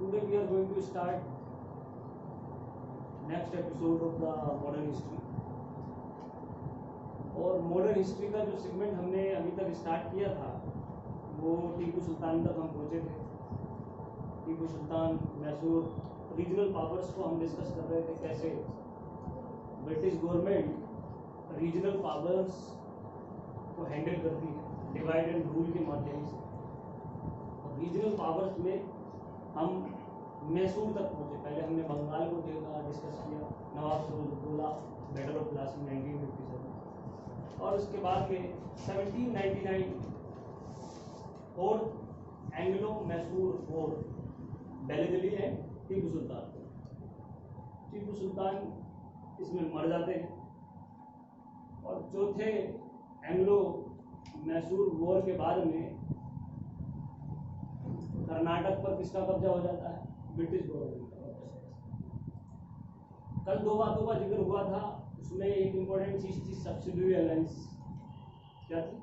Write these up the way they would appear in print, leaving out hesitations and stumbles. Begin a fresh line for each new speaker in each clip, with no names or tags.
Today we are going to start next episode of the modern history. और modern history का जो segment हमने अभी तक स्टार्ट किया था वो टीपू सुल्तान तक हम पहुँचे थे. टीपू सुल्तान, मैसूर, रीजनल पावर्स को हम डिस्कस कर रहे थे, कैसे ब्रिटिश गवर्नमेंट रीजनल पावर्स को हैंडल करती है डिवाइड एंड रूल के माध्यम से. और रीजनल पावर्स में हम मैसूर तक पहुँचे. पहले हमने बंगाल को देखा, डिस्कस किया, नवाब सिराजुद्दौला, बैटल ऑफ प्लासी 1957, और उसके बाद में 1799 fourth Anglo Mysore war, Delhi Delhi है टीपू सुल्तान. टीपू सुल्तान इसमें मर जाते हैं और चौथे एंग्लो मैसूर वॉर के बाद में कर्नाटक पर किसका कब्जा हो जाता है? ब्रिटिश गवर्नमेंट का. कल दो बातों का जिक्र हुआ था, उसमें एक इम्पोर्टेंट चीज थी सब्सिडियरी अलायंस. क्या थी?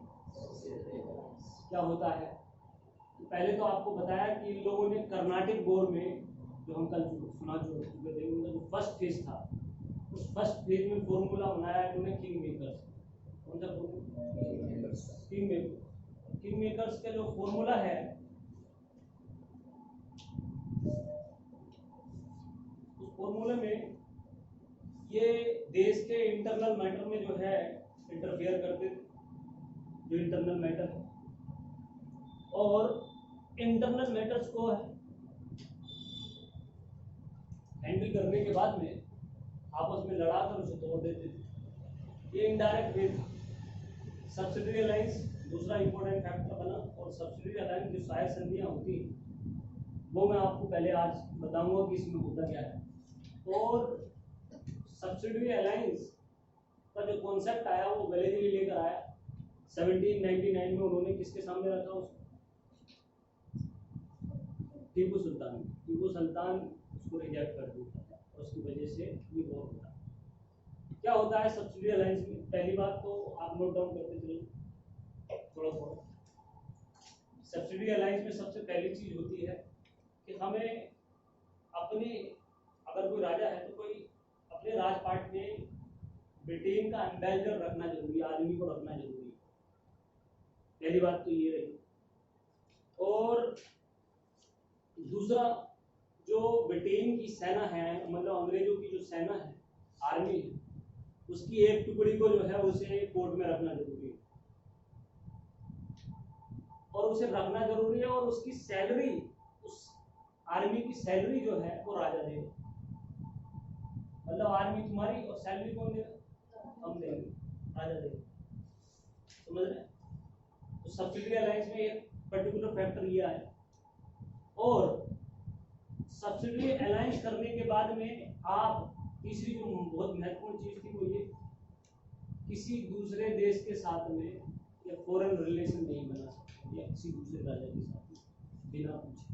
क्या होता है? तो पहले तो आपको बताया कि इन लोगों ने कर्नाटक वॉर में, जो हम कल सुना चुके थे, उनका जो फर्स्ट फेज था, उस फर्स्ट फेज में फॉर्मूला बनाया इन्होंने किंग मेकर्स. कौन सा formula? King makers. King makers का जो फॉर्मूला है, उस फॉर्मूले में ये देश के इंटरनल मैटर में जो है इंटरफेयर करते थे, जो इंटरनल मैटर है, और इंटरनल मैटर्स को हैंडल करने के बाद में आपस में लड़ा कर उसे तोड़ देते थे. ये इनडायरेक्ट वे था. सब्सिडियरी अलायंस दूसरा इंपॉर्टेंट फैक्टर बना. और सब्सिडियरी अलायंस जो सहायक संधियां होती हैं वो मैं आपको पहले आज बताऊंगा कि इसमें होता क्या है. और सब्सिडियरी अलायंस का जो कॉन्सेप्ट आया वो गैलीली लेकर आया 1799 में. उन्होंने किसके सामने रखा? उसको टीपू सुल्तान. टीपू सुल्तान उसको रिजेक्ट कर दिया और उसकी वजह से ये वॉर होता है. क्या होता है सब्सिडियरी अलायंस में? पहली बात तो आप नोट डाउन करते चलिए थोड़ा थोड़ा. सब्सिडियरी अलायंस में सबसे पहली चीज होती है कि हमें अपने, अगर कोई राजा है तो कोई अपने राजपाट में ब्रिटेन का एम्बेसडर रखना जरूरी है, आदमी को रखना जरूरी है. पहली बात तो ये रही. और दूसरा, जो ब्रिटेन की सेना है, मतलब अंग्रेजों की जो सेना है, आर्मी है, उसकी एक टुकड़ी को जो है उसे कोर्ट में रखना जरूरी है. और उसे रखना जरूरी है और उसकी सैलरी, उस आर्मी की सैलरी जो है वो राजा देगा. मतलब आर्मी तुम्हारी और सैलरी कौन देगा? हम देंगे, राजा देगा. समझ रहे? तो सब्सिडियरी अलायंस में एक पर्टिकुलर फैक्टर ये आया. और सब्सिडियरी अलायंस करने के बाद में आप, तीसरी जो बहुत महत्वपूर्ण चीज थी वो ये, किसी दूसरे देश के साथ में या फॉरेन रिलेशन नहीं बना सकते या किसी दूसरे राजा के साथ बिना पूछे.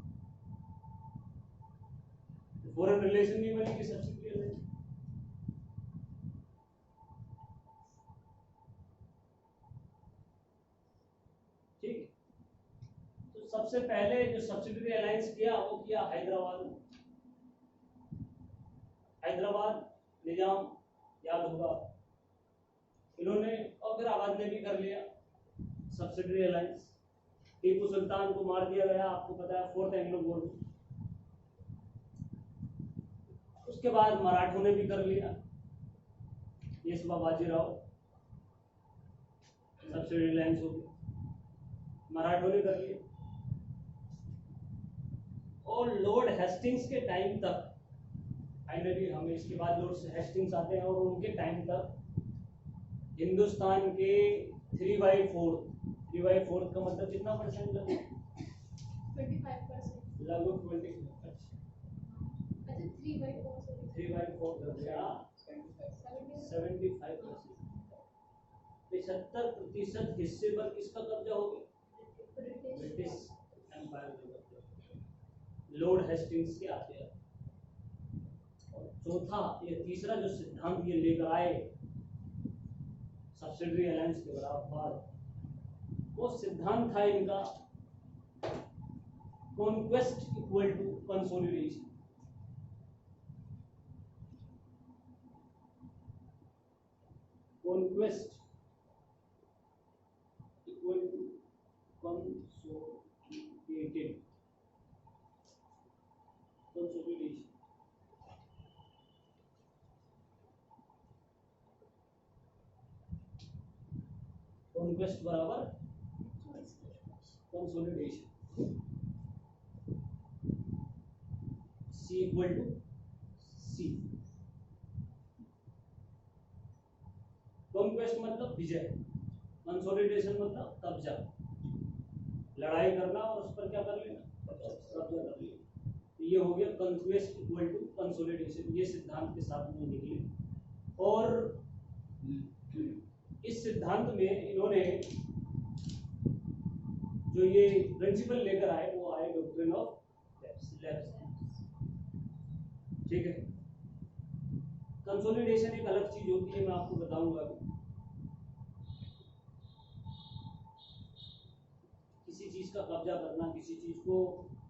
फॉरेन रिलेशन नहीं बनेगी सब्सिडियरी अलायंस. ठीक है. तो सबसे पहले जो सब्सिडियरी अलायंस किया वो किया हैदराबाद में. हैदराबाद निजाम याद होगा इन्होंने, और फिर अवध ने भी कर लिया सब्सिडियरी अलायंस. टीपू सुल्तान को मार दिया गया, आपको पता है, फोर्थ एंग्लो वॉर में. उसके बाद मराठों ने भी कर लिया, पेशवा बाजीराव, सब्सिडियरी अलायंस हो गई, मराठों ने कर लिया. और लॉर्ड हेस्टिंग्स के टाइम तक, फाइनली हमें इसके बाद लॉर्ड हेस्टिंग्स आते हैं, और उनके टाइम तक हिंदुस्तान के 3/4 का मतलब कितना परसेंट? लगभग 25%. लगभग 20. अच्छा 3/4 कर दिया 75%. 75% हिस्से पर किसका कब्जा हो गया? ब्रिटिश एम्पायर का कब्जा, लॉर्ड हेस्टिंग्स के आते हैं. और चौथा, ये तीसरा जो सिद्धांत ये लेकर आए सब्सिडियरी अलायंस के बाद, वो सिद्धांत था इनका conquest equal to consolidation. Conquest equal to consolidated consolidation. Conquest बराबर consolidation. C equal to C। Conquest मतलब विजय, कंसोलिडेशन मतलब कब्जा, लड़ाई करना और उस पर क्या कर लेना, कब्जा कर लेना। तो ये हो गया कॉन्क्वेस्ट इक्वल टू कंसोलिडेशन। ये सिद्धांत के साथ में निकले और इस सिद्धांत में इन्होंने जो ये प्रिंसिपल लेकर आए वो आए डॉक्ट्रिन ऑफ लैप्स। ठीक है, कंसोलिडेशन एक अलग चीज होती है, मैं आपको बताऊंगा अभी। किसी चीज का कब्जा करना, किसी चीज को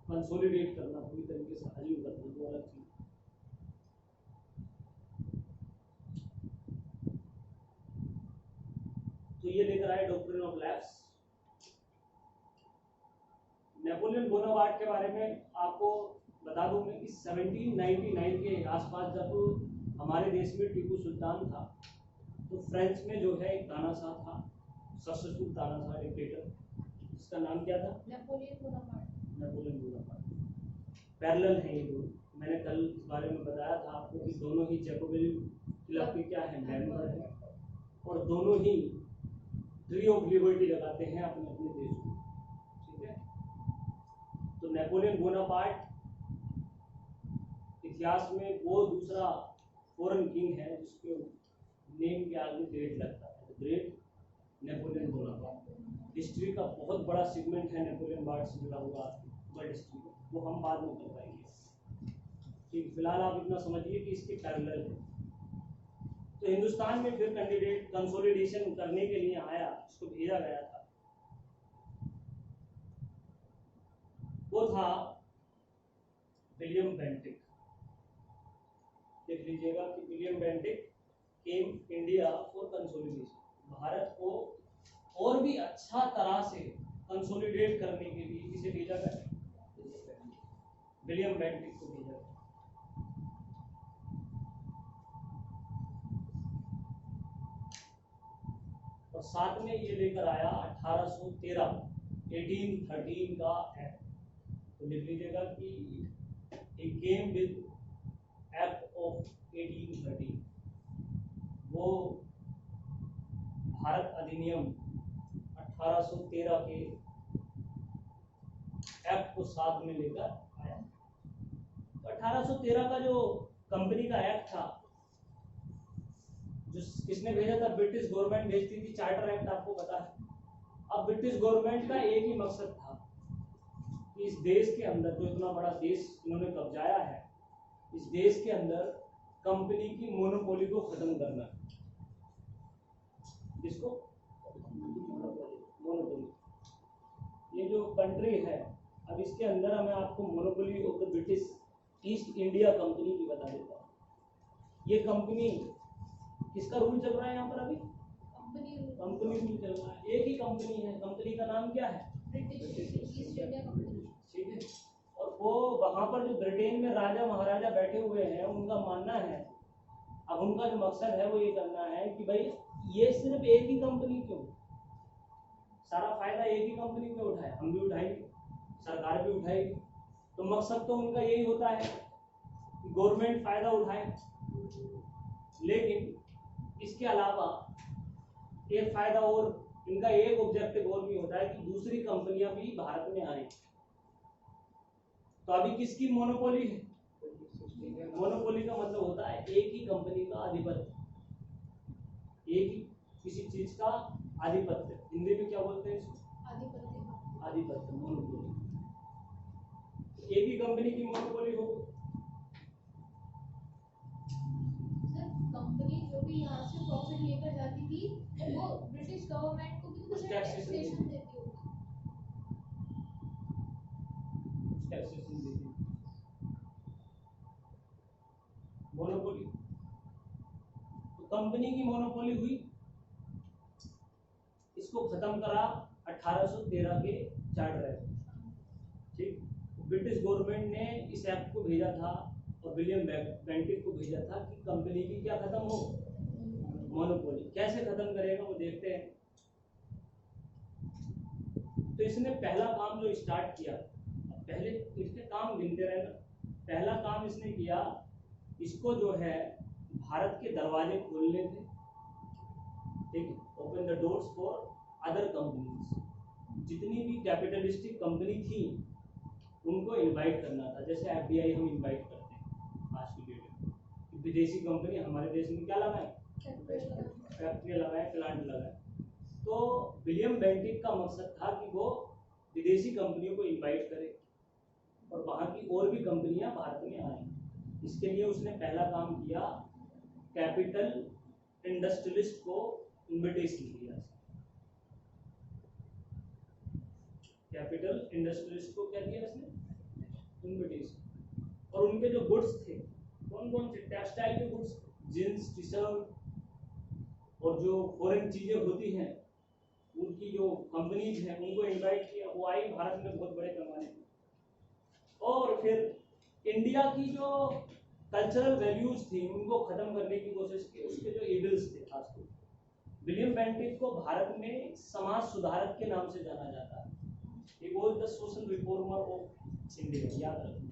कंसोलिडेट करना, पूरी तरीके से अज्यूम करना, वो अलग चीज। तो ये लेकर आए doctrine of lapse. Napoleon Bonaparte के बारे में आपको बता दूं मैं कि 1799 के आसपास जब हमारे देश में टीपू सुल्तान था तो फ्रेंच में जो है एक तानाशाह था, सशस्त्र तानाशाह डिक्टेटर, जिसका नाम क्या था,
Napoleon Bonaparte.
Napoleon Bonaparte. Parallel है ये दो। मैंने कल इस बारे में बताया था आपको कि दोनों ही जैकोबिन क्लब के क्या है, मेंबर हैं और दोनों ही ट्री ऑफ लिबर्टी लगाते हैं अपने अपने देश को। ठीक है, तो नेपोलियन बोनापार्ट इतिहास में वो दूसरा फॉरेन किंग है जिसके नेम के आगे ग्रेट लगता है, ग्रेट नेपोलियन बोनापार्ट। हिस्ट्री का बहुत बड़ा सेगमेंट है नेपोलियन बोनापार्ट से जुड़ा हुआ वर्ल्ड हिस्ट्री में, वो हम बाद में कर पाएंगे। ठीक, फिलहाल आप इतना समझिए कि इसके पैरेलल है। तो हिंदुस्तान में फिर कैंडिडेट कंसोलिडेशन करने के लिए आया, उसको भेजा गया था, वो था विलियम बेंटिक। देख लीजिएगा कि William Bentinck came India for consolidation. Bharat को और भी अच्छा तरह से कंसोलिडेट करने के लिए किसे भेजा गया, विलियम बेंटिक को भेजा गया। और साथ में ये लेकर आया 1813 का एक्ट। तो लिख लीजिएगा कि he came with act of 1813। वो भारत अधिनियम 1813 के एक्ट को साथ में लेकर आया। तो 1813 का जो कंपनी का एक्ट था, जो किसने भेजा था, ब्रिटिश गवर्नमेंट भेजती थी। चार्टर एक्ट आपको पता है। अब ब्रिटिश गवर्नमेंट का एक ही मकसद था कि इस देश के अंदर, जो इतना बड़ा देश इन्होंने कब्जाया है, इस देश के अंदर कंपनी की मोनोपोली को खत्म करना। किसको, मोनोपोली। ये जो कंट्री है, अब इसके अंदर मैं आपको monopoly of the British east India company की बता देता हूँ। ये कंपनी, किसका रूल चल रहा है यहाँ पर अभी, कंपनी रूल चल रहा है। एक ही कंपनी है, कंपनी का नाम क्या है,
ब्रिटिश ईस्ट इंडिया कंपनी।
ठीक है, और वो वहां पर जो ब्रिटेन में राजा महाराजा बैठे हुए हैं, उनका मानना है, अब उनका जो मकसद है वो ये करना है कि भाई ये सिर्फ एक ही कंपनी क्यों, सारा फायदा एक ही कंपनी में उठाए, हम भी उठाएंगे, सरकार भी उठाएगी। तो मकसद तो उनका यही होता है कि गवर्नमेंट फायदा उठाए। लेकिन इसके अलावा एक फायदा और, इनका एक ऑब्जेक्टिव और भी होता है कि दूसरी कंपनियां भी भारत में आए। तो अभी किसकी मोनोपोली है, मोनोपोली का मतलब होता है एक ही कंपनी का आधिपत्य, एक ही किसी चीज का आधिपत्य। हिंदी में क्या बोलते हैं इसको,
आधिपत्य।
आधिपत्य, मोनोपोली। एक ही कंपनी की मोनोपोली हो।
कंपनी जो भी यहाँ से प्रॉफिट लेकर जाती थी, वो ब्रिटिश गवर्नमेंट को भी कुछ टैक्सेशन देती होगी।
टैक्सेशन दी थी। मोनोपोली, तो कंपनी की मोनोपोली हुई, इसको खत्म करा 1813 के चार्टर एक्ट। ठीक, ब्रिटिश गवर्नमेंट ने इस एक्ट को भेजा था और विलियम बेंटिक को भेजा था कि कंपनी की क्या खत्म हो, मोनोपोली। कैसे खत्म करेगा वो देखते हैं। तो इसने पहला काम जो स्टार्ट किया, पहले इसके काम गिनते रहना। पहला काम इसने किया, इसको जो है भारत के दरवाजे खोलने थे, ठीक, open the doors for other companies. जितनी भी कैपिटलिस्टिक कंपनी थी उनको इनवाइट करना था, जैसे एफडीआई हम इनवाइट करते हैं आज की डेट में। विदेशी कंपनी हमारे देश में क्या लगाए, फैक्ट्री लगाए, प्लांट लगाए। तो विलियम बेंटिक का मकसद था कि वो विदेशी कंपनियों को इनवाइट करे और वहाँ की और भी कंपनियां भारत में आए। इसके लिए उसने पहला काम किया, कैपिटल इंडस्ट्रियलिस्ट को इनविटेशन दिया। कैपिटल इंडस्ट्रियलिस्ट को क्या दिया इसने, इनविटेशन। और उनके जो गुड्स थे, कौन कौन से, टेक्सटाइल के गुड्स, जींस, टी शर्ट और जो फॉरेन चीजें होती हैं, उनकी जो कंपनीज हैं उनको इनवाइट किया। वो आई भारत में बहुत बड़े पैमाने पे। और फिर इंडिया की जो कल्चरल वैल्यूज थी उनको खत्म करने की कोशिश की। उसके जो ईगल्स थे, खासकर विलियम बेंटिक को भारत में समाज सुधारक के नाम से जाना जाता है। He was the social reformer of India, याद रखना।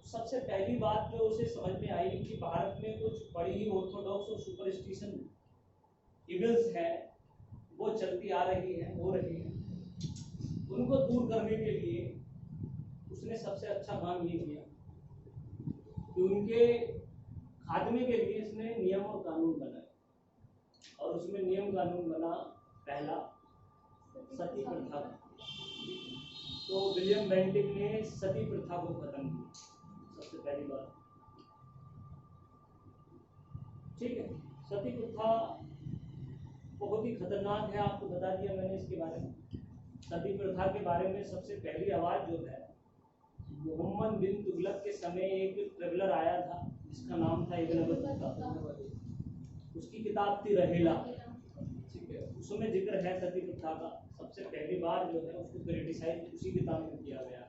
सबसे पहली बात जो उसे समझ में आई कि भारत में कुछ बड़ी ही ऑर्थोडॉक्स और सुपरस्टिशन इविल्स है, वो चलती आ रही है, हो रही है। उनको दूर करने के लिए उसने सबसे अच्छा काम ये किया कि उनके खात्मे के लिए इसने नियम और कानून बनाए। और उसमें नियम कानून बना पहला, सती प्रथा। तो विलियम बेंटिक ने सती प्रथा को खत्म किया, सबसे पहली बात। ठीक है, सती प्रथा बहुत ही खतरनाक है, आपको बता दिया मैंने इसके बारे में। सती प्रथा के बारे में सबसे पहली आवाज जो है, मोहम्मद बिन तुगलक के समय एक ट्रेवलर आया था जिसका नाम था इब्न बतूता। उसकी किताब थी रहेला, ठीक है, उसमें जिक्र है सती प्रथा का। सबसे पहली बार जो है उसको क्रिटिसाइज उसी किताब में किया गया।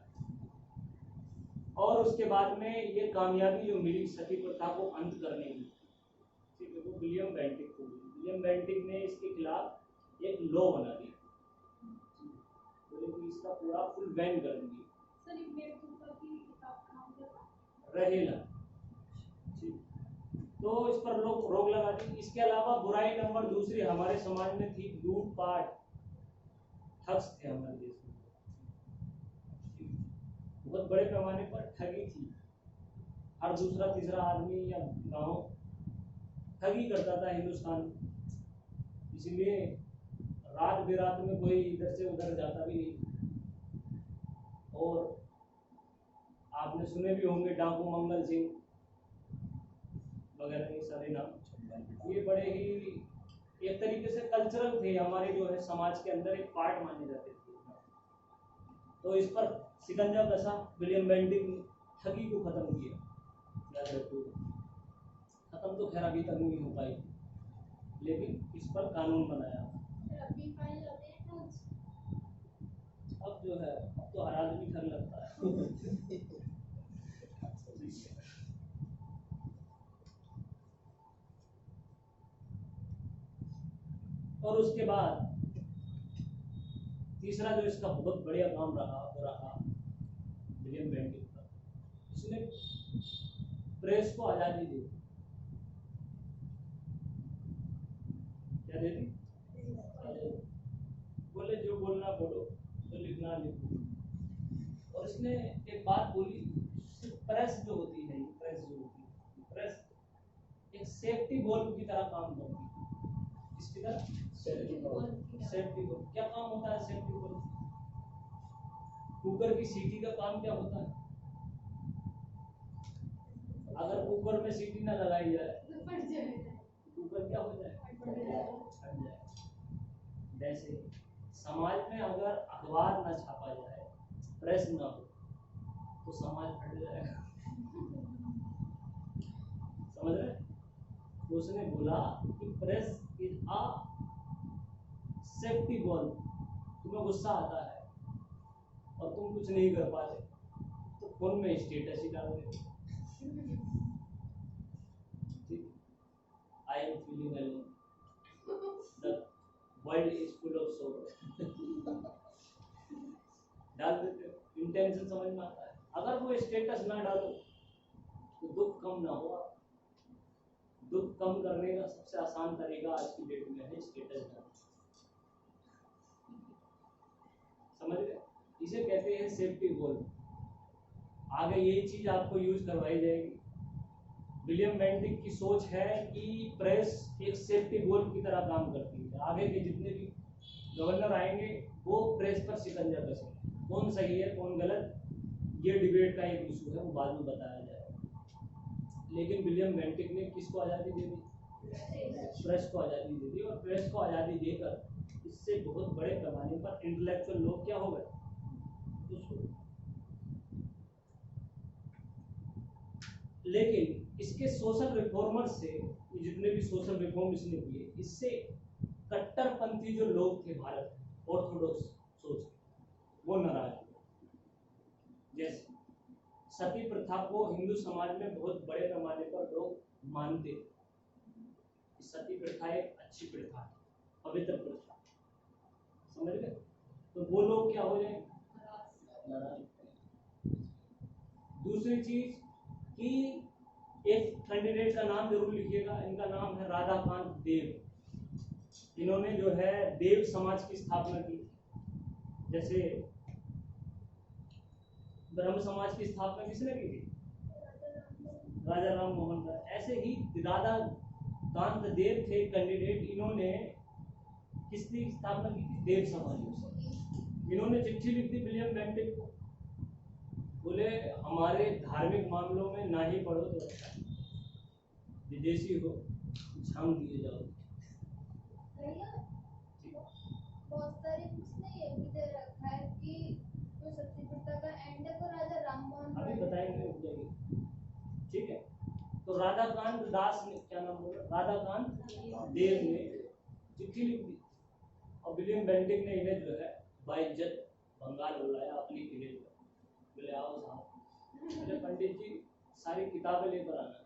और उसके बाद में ये कामयाबी जो मिली सती प्रथा को अंत करने की, ठीक है, वो विलियम बेंटिक को मिली। विलियम बेंटिक ने इसके खिलाफ एक लॉ बना दिया, तो इसका पूरा फुल बैन कर दिया। रहेला, तो इस पर लोग रोक लगा दी। इसके अलावा बुराई नंबर दूसरी हमारे समाज में थी लूटपाट, ठग्स थे हमारे देश में, बहुत बड़े पैमाने पर ठगी थी। हर दूसरा तीसरा आदमी या गांव ठगी करता था हिंदुस्तान में। इसलिए रात बेरात में कोई इधर से उधर जाता भी नहीं। और आपने सुने भी होंगे डाकू मंगल सिंह वगैरह, ये सारे नाम, ये बड़े ही एक तरीके से कल्चरल थे हमारे, जो है समाज के अंदर एक पार्ट माने जाते थे। तो इस पर शिकंजा कसा विलियम बेंटिक ने, ठगी को खत्म किया। याद रखिए, खत्म तो खैर अभी तक नहीं हो पाई, लेकिन इस पर कानून बनाया। अब जो है, अब तो हर आदमी ठग लगता है। और उसके बाद तीसरा जो इसका बहुत बढ़िया काम रहा वो रहा विलियम बेंटिक का। इसने प्रेस को आजादी दी। क्या दे दी? बोले जो बोलना बोलो, जो लिखना लिखो। और इसने एक बात बोली, प्रेस जो होती है, प्रेस जो होती है, प्रेस एक सेफ्टी वॉल्व की तरह काम करती है। इसकी तरह सेफ्टी वॉल्व। क्या काम होता है सेफ्टी वॉल्व? कुकर की सीटी का काम क्या होता है? अगर कुकर में सीटी ना लगाई जाए कुकर क्या हो जाए? फट जाए। जैसे समाज में अगर अखबार ना छापा जाए, प्रेस ना हो, तो समाज फट जाएगा। समझ रहे? तो उसने बोला कि press is a safety ball. तुम्हें गुस्सा आता है और तुम कुछ नहीं कर पाते तो फोन में स्टेटस ही डाल देते, ठीक, I am feeling alone, the world is full of सोरो, डाल देते हो। इंटेंशन समझ में आता है। अगर वो स्टेटस ना डालो तो दुख कम ना हो। दुख कम करने का सबसे आसान तरीका आज की डेट में है स्टेटस डालना। समझ गए? इसे कहते हैं सेफ्टी गोल। आगे यही चीज आपको यूज करवाई जाएगी। विलियम बेंटिक की सोच है कि प्रेस एक सेफ्टी गोल की तरह काम करती है। आगे के जितने भी गवर्नर आएंगे वो प्रेस पर शिकंजा कसेंगे। कौन सही है कौन गलत, ये डिबेट का एक इशू है, वो बाद में बताया जाएगा। लेकिन विलियम बेंटिक ने किसको आज़ादी दे दी? प्रेस को आज़ादी दे दी। और प्रेस को आज़ादी देकर इससे बहुत बड़े पैमाने पर इंटेलेक्चुअल लोग क्या हो गए? लेकिन इसके सोशल रिफॉर्मर से, जितने भी सोशल रिफॉर्म इसने किए, इससे कट्टरपंथी जो लोग थे भारत में, ऑर्थोडॉक्स सोच के, वो नाराज हुए। जैसे सती प्रथा को हिंदू समाज में बहुत बड़े पैमाने पर लोग मानते थे। सती प्रथा एक अच्छी प्रथा है, पवित्र प्रथा। समझ गए? तो वो लोग क्या हो जाए? नाराज। दूसरी चीज कि एक कैंडिडेट का नाम जरूर लिखिएगा। इनका नाम है राधाकांत देव। इन्होंने जो है देव समाज की स्थापना की। जैसे ब्रह्म समाज की स्थापना किसने की थी? राजा राम मोहन राय। ऐसे ही राधाकांत देव थे कैंडिडेट, इन्होंने किसकी स्थापना की थी? देव समाज की। इन्होंने चिट्ठी लिख दी विलियम बेंटिक को, बोले हमारे धार्मिक मामलों में ना ही पढ़ो तो अच्छा है, विदेशी हो झाम दिए जाओ।
बहुत सारी उसने ये भी दे रखा है कि जो सती प्रथा का एंड है वो राजा राम मोहन
अभी बताएंगे, हो जाएगी, ठीक है। तो राधाकांत दास ने, क्या नाम बोला, राधाकांत देव ने चिट्ठी लिख दी और विलियम बेंटिक ने इन्हें जो है बाइज्जत बंगाल बुलाया अपनी किले पर। बोले आओ साहब, बोले पंडित जी सारी किताबें लेकर आना,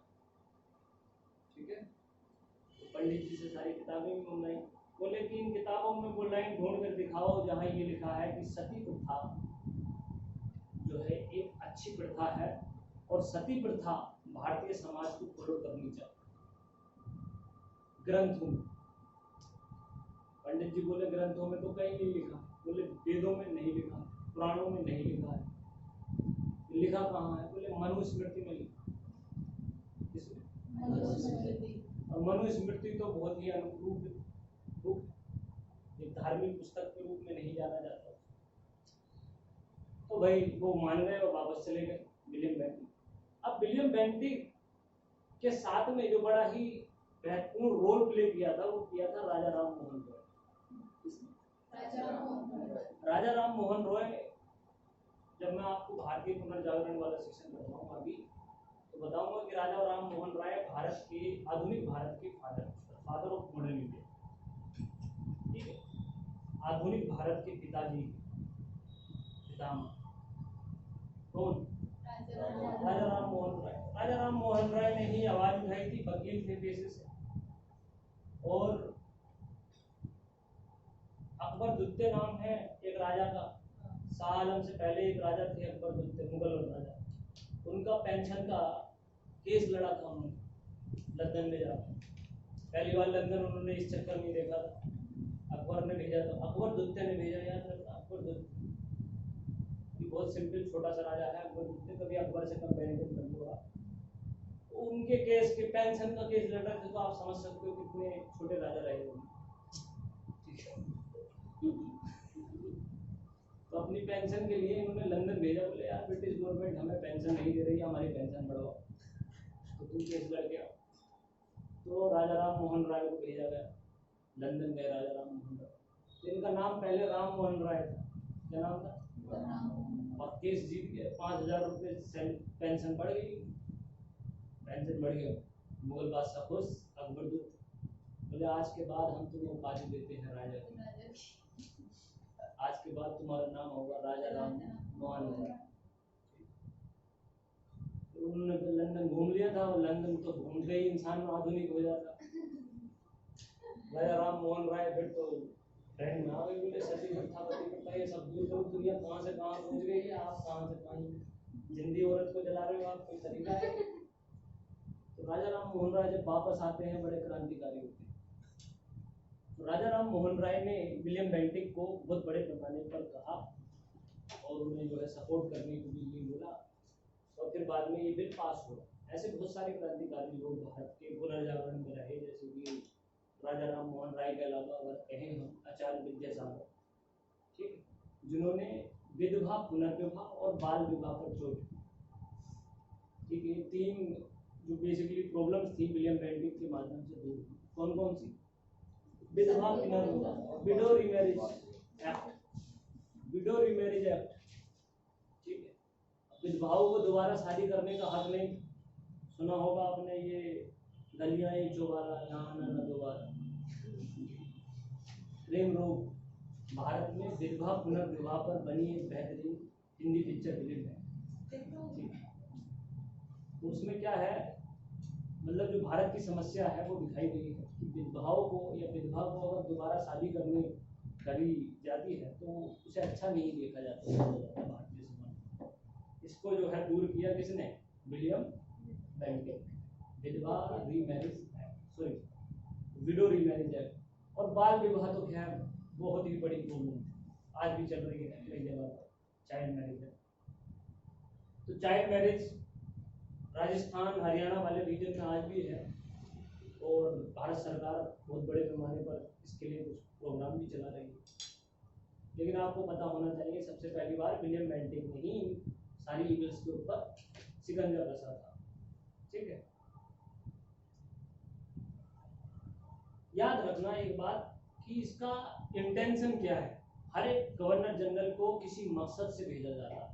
ठीक है। तो पंडित जी से सारी किताबें भी मंगाई। बोले कि इन किताबों में वो लाइन ढूंढ कर दिखाओ जहाँ ये लिखा है कि सती प्रथा जो है एक अच्छी प्रथा है और सती प्रथा भारतीय समाज को फॉलो करनी चाहिए। ग्रंथों में, पंडित जी बोले ग्रंथों में तो कहीं नहीं लिखा। बोले वेदों में नहीं लिखा, पुराणों में नहीं लिखा है। लिखा कहाँ है? बोले मनुस्मृति में लिखा। किसमें? मनुस्मृति। और मनुस्मृति तो बहुत ही अनुरूप बुक, एक धार्मिक पुस्तक के रूप में नहीं जाना जाता। तो भाई वो मान गए और वापस चले गए विलियम बेंटिक। अब विलियम बेंटिक के साथ में जो बड़ा ही महत्वपूर्ण रोल प्ले किया था वो किया था राजा राम मोहन रॉय। राजा राम मोहन रॉय, जब मैं आपको भारतीय पुनर्जागरण वाला सेक्शन बताऊंगा अभी, तो बताऊंगा कि राजा राम मोहन राय भारत के, आधुनिक भारत के फादर ऑफ मॉडर्न इंडिया, ठीक है, आधुनिक भारत के पिताजी, पितामह। कौन? राजा राम मोहन राय। राजा राम मोहन राय ने ही आवाज उठाई थी, वकील थे पेशे से। और अकबर दुत्ते नाम है एक राजा का, शाह आलम से पहले एक राजा थे अकबर दुत्ते, मुगल राजा। उनका पेंशन का केस लड़ा था उन्होंने लंदन में जाकर। पहली बार लंदन उन्होंने इस चक्कर में देखा था, अकबर ने भेजा था, अकबर दुत्ते ने भेजा। याद रखना, अकबर दुत्ते बहुत सिंपल छोटा सा राजा है अकबर दुत्ते, कभी अकबर से कंपेरिजन कर लो आप। उनके केस के पेंशन का केस लड़ रहे थे, तो आप समझ सकते हो कितने छोटे राजा रहे होंगे। तो अपनी पेंशन के लिए इन्होंने लंदन भेजा। बोले यार ब्रिटिश गवर्नमेंट हमें पेंशन नहीं दे रही है, हमारी पेंशन बढ़ाओ, तो तुम केस लड़के आओ। तो राजा राम मोहन राय को भेजा गया, लंदन गए राजा राम मोहन राय। तो इनका नाम पहले राम मोहन राय था। क्या नाम था? और केस जीत गए, 5 5,000 रुपये पेंशन बढ़ गई, पेंशन बढ़ गया। मुगल बादशाह खुश, अकबर दूत बोले आज के बाद हम तुम्हें उपाधि देते हैं राजा की, आज के बाद तुम्हारा नाम होगा राजा राम मोहन राय। उन्होंने तो लंदन घूम लिया था, और लंदन तो घूमते ही इंसान आधुनिक हो जाता। राजा राम मोहन राय फिर तो ट्रेंड में आ गए, बोले सती प्रथा ये सब दूर दूर दुनिया कहाँ से कहाँ पहुँच गई है, आप कहाँ से कहाँ जिंदी औरत को जला रहे हो, आप कोई तरीका है? तो राजा राम मोहन राय जब वापस आते हैं बड़े क्रांतिकारी होते हैं। तो राजा राम मोहन राय ने विलियम बेंटिक को बहुत बड़े पैमाने पर कहा और उन्हें जो है सपोर्ट करने को भी बोला, और फिर बाद में ये बिल पास हुआ। ऐसे बहुत सारे क्रांतिकारी लोग भारत के पुनर्जागरण में रहे, जैसे कि राजा राम मोहन राय के अलावा अगर कहें हम आचार्य विद्यासागर, ठीक है, जिन्होंने विधवा, पुनर्विवाह और बाल विवाह पर जोर दिया। ठीक है, तीन जो बेसिकली प्रॉब्लम्स थी विलियम बेंटिक के माध्यम से दूर हुई। कौन कौन सी? विधवा पुनर्विवाह, window remarriage act, window remarriage act, ठीक है, विधवाओं को दोबारा शादी करने का हक नहीं। सुना होगा आपने ये गलियां ये चौबारा यहाँ आना दोबारा, प्रेम रोग। भारत में विधवा पुनर्विवाह पर बनी एक बेहतरीन हिंदी पिक्चर फिल्म है। तो उसमें क्या है, मतलब जो भारत की समस्या है वो दिखाई गई है कि विधवाओं को या विधवा को अगर दोबारा शादी करने करी जाती है तो उसे अच्छा नहीं देखा जाता भारतीय समाज में। इसको जो है दूर किया किसने? विलियम बेंटिक, विधवा remarriage sorry window remarriage act. और बाल विवाह तो खैर बहुत ही बड़ी प्रॉब्लम आज भी चल रही है कई जगह पर, चाइल्ड मैरिज है। तो चाइल्ड मैरिज राजस्थान हरियाणा वाले रीजन में आज भी है, और भारत सरकार बहुत बड़े पैमाने पर इसके लिए कुछ प्रोग्राम भी चला रही है। लेकिन आपको पता होना चाहिए सबसे पहली बार विलियम बेंटिक ने ही सारी ईगल्स के ऊपर शिकंजा कसा था। ठीक है, याद रखना एक बात कि इसका इंटेंशन क्या है। हर एक गवर्नर जनरल को किसी मकसद से भेजा जाता है,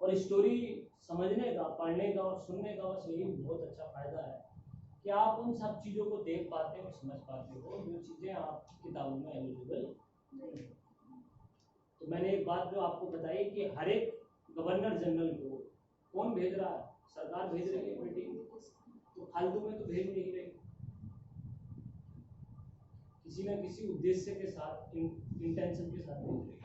और स्टोरी समझने का, पढ़ने का और सुनने का बस यही बहुत अच्छा फायदा है कि आप उन सब चीज़ों को देख पाते हो, समझ पाते हो जो चीज़ें आपकी किताबों में अवेलेबल नहीं। तो मैंने एक बात जो आपको बताई कि हर एक गवर्नर जनरल को कौन भेज रहा है? सरकार भेज रही है मीटिंग, तो फालतू में तो भेज नहीं रही, किसी न किसी उद्देश्य के साथ, इंटेंशन के साथ भेज रही है।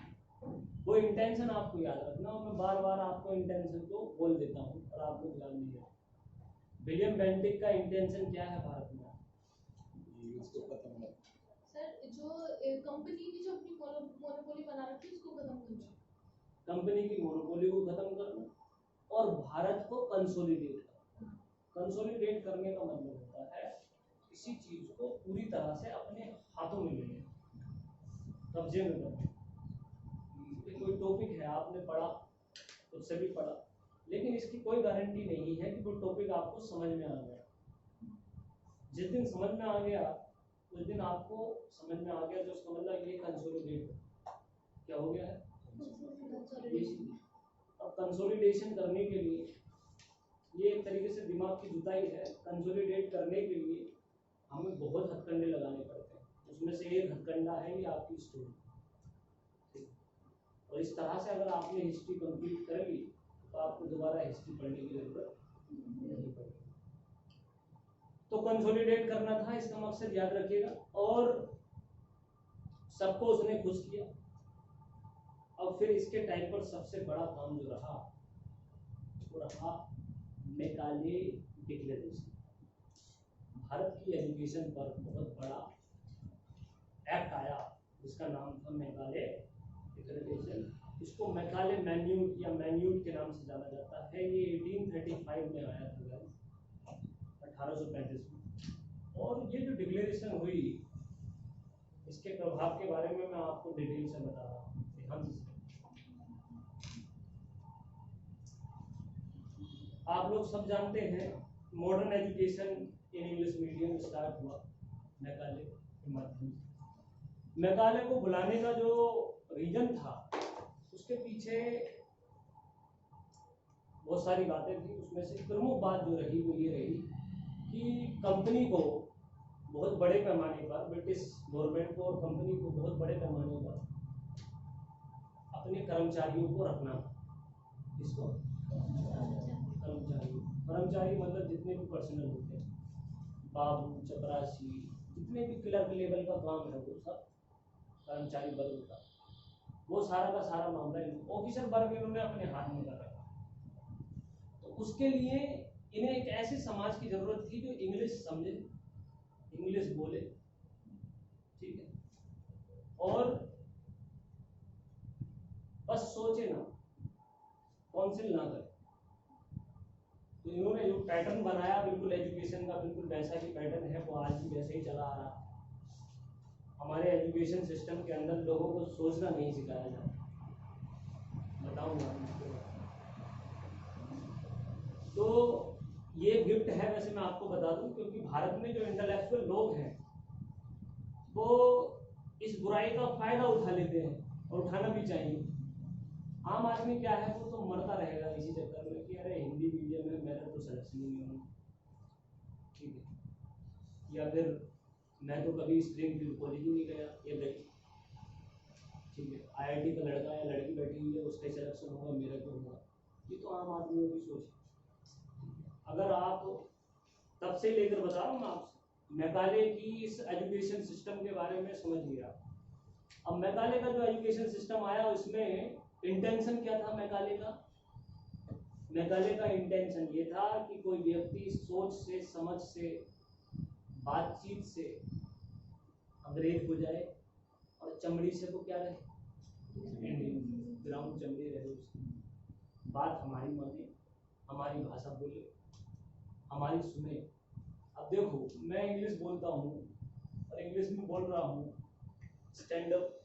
वो इंटेंशन आपको याद रखना, और मैं बार बार आपको इंटेंशन को बोल देता हूँ और आप लोग याद नहीं रखते। विलियम बेंटिक का इंटेंशन क्या है भारत में?
सर, जो कंपनी ने जो अपनी मोनोपोली बना रखी है उसको खत्म करना,
कंपनी की मोनोपोली को खत्म करना और भारत को कंसोलिडेट करना। कंसोलिडेट करने का मतलब होता है किसी चीज को पूरी तरह से अपने हाथों में लेना, कब्जे में करना। कोई टॉपिक है आपने पढ़ा, उससे भी पढ़ा, लेकिन इसकी कोई गारंटी नहीं है कि वो टॉपिक आपको समझ में आ गया। जिस दिन समझ में आ गया उस दिन आपको समझ में आ गया, तो उसका मतलब ये कंसोलिडेट क्या हो गया है। अब कंसोलिडेशन करने के लिए ये एक तरीके से दिमाग की जुताई है। कंसोलिडेट करने के लिए हमें बहुत हथकंडे लगाने पड़ते हैं, उसमें से एक हथकंडा है ये आपकी स्टोरी। और इस तरह से अगर आपने हिस्ट्री कंप्लीट कर ली तो आपको दोबारा हिस्ट्री पढ़ने की जरूरत नहीं पड़ेगी। तो कंसोलिडेट करना था इसका मकसद, याद रखिएगा। और सबको उसने खुश किया। अब फिर इसके टाइम पर सबसे बड़ा काम जो रहा वो रहा मैकाले डिक्लेरेशन। भारत की एजुकेशन पर बहुत बड़ा एक्ट आया जिसका नाम था मैकाले डिक्लेरेशन। इसको मैकाले मैन्यूट या मैन्यूट के नाम से जाना जाता है। ये 1835 में आया था, 1835 में। और ये जो डिक्लेरेशन हुई इसके प्रभाव के बारे में मैं आपको डिटेल से बता रहा हूँ, ध्यान से। आप लोग सब जानते हैं modern education in English medium start हुआ मैकाले के माध्यम से। मैकाले को बुलाने का जो रीजन था उसके पीछे बहुत सारी बातें थी, उसमें से प्रमुख बात जो रही वो ये रही कि कंपनी को बहुत बड़े पैमाने पर, ब्रिटिश गवर्नमेंट को और कंपनी को बहुत बड़े पैमाने पर अपने कर्मचारियों को रखना। किसको? कर्मचारी मतलब जितने भी पर्सनल होते हैं, बाबू, चपरासी, जितने भी क्लर्क लेवल का काम है वो सब कर्मचारी वर्ग का, वो सारा का सारा मामला ऑफिसर वर्ग इन्होंने अपने हाथ में कर रखा। तो उसके लिए इन्हें एक ऐसे समाज की जरूरत थी जो इंग्लिश समझे, इंग्लिश बोले, ठीक है, और बस सोचे ना, काउंसिल ना करे। तो इन्होंने जो पैटर्न बनाया बिल्कुल एजुकेशन का, बिल्कुल वैसा ही पैटर्न है, वो आज भी वैसे ही चला आ रहा। हमारे एजुकेशन सिस्टम के अंदर लोगों को सोचना नहीं सिखाया जाता, बताऊंगा। तो ये गिफ्ट है, वैसे मैं आपको बता दूं, क्योंकि भारत में जो इंटेलेक्चुअल लोग हैं वो इस बुराई का फायदा उठा लेते हैं और उठाना भी चाहिए। आम आदमी क्या है, वो तो मरता रहेगा इसी चक्कर में कि अरे हिंदी मीडियम में मेरा तो सिलेक्शन ही नहीं होना, ठीक है, या फिर मैं तो कभी स्प्रिंगफील्ड कॉलेज ही नहीं गया या गई, ठीक है, IIT का लड़का या लड़की बैठी हुई है, उसका सिलेक्शन होगा, मेरा क्यों होगा। ये तो आम आदमियों की सोच है। अगर आप तब से लेकर बता रहा हूँ मैं आपसे, मैकाले की इस एजुकेशन सिस्टम के बारे में समझ लिया। अब मैकाले का जो एजुकेशन सिस्टम आया उसमें इंटेंशन क्या था मैकाले का? मैकाले का इंटेंशन ये था कि कोई व्यक्ति सोच से, समझ से, बातचीत से अंग्रेज हो जाए और चमड़ी से वो क्या रहे, इंडियन, ब्राउन चमड़ी रहे, उसकी बात हमारी माने, हमारी भाषा बोले, हमारी सुने। अब देखो, मैं इंग्लिश बोलता हूँ और इंग्लिश में बोल रहा हूँ स्टैंड अप,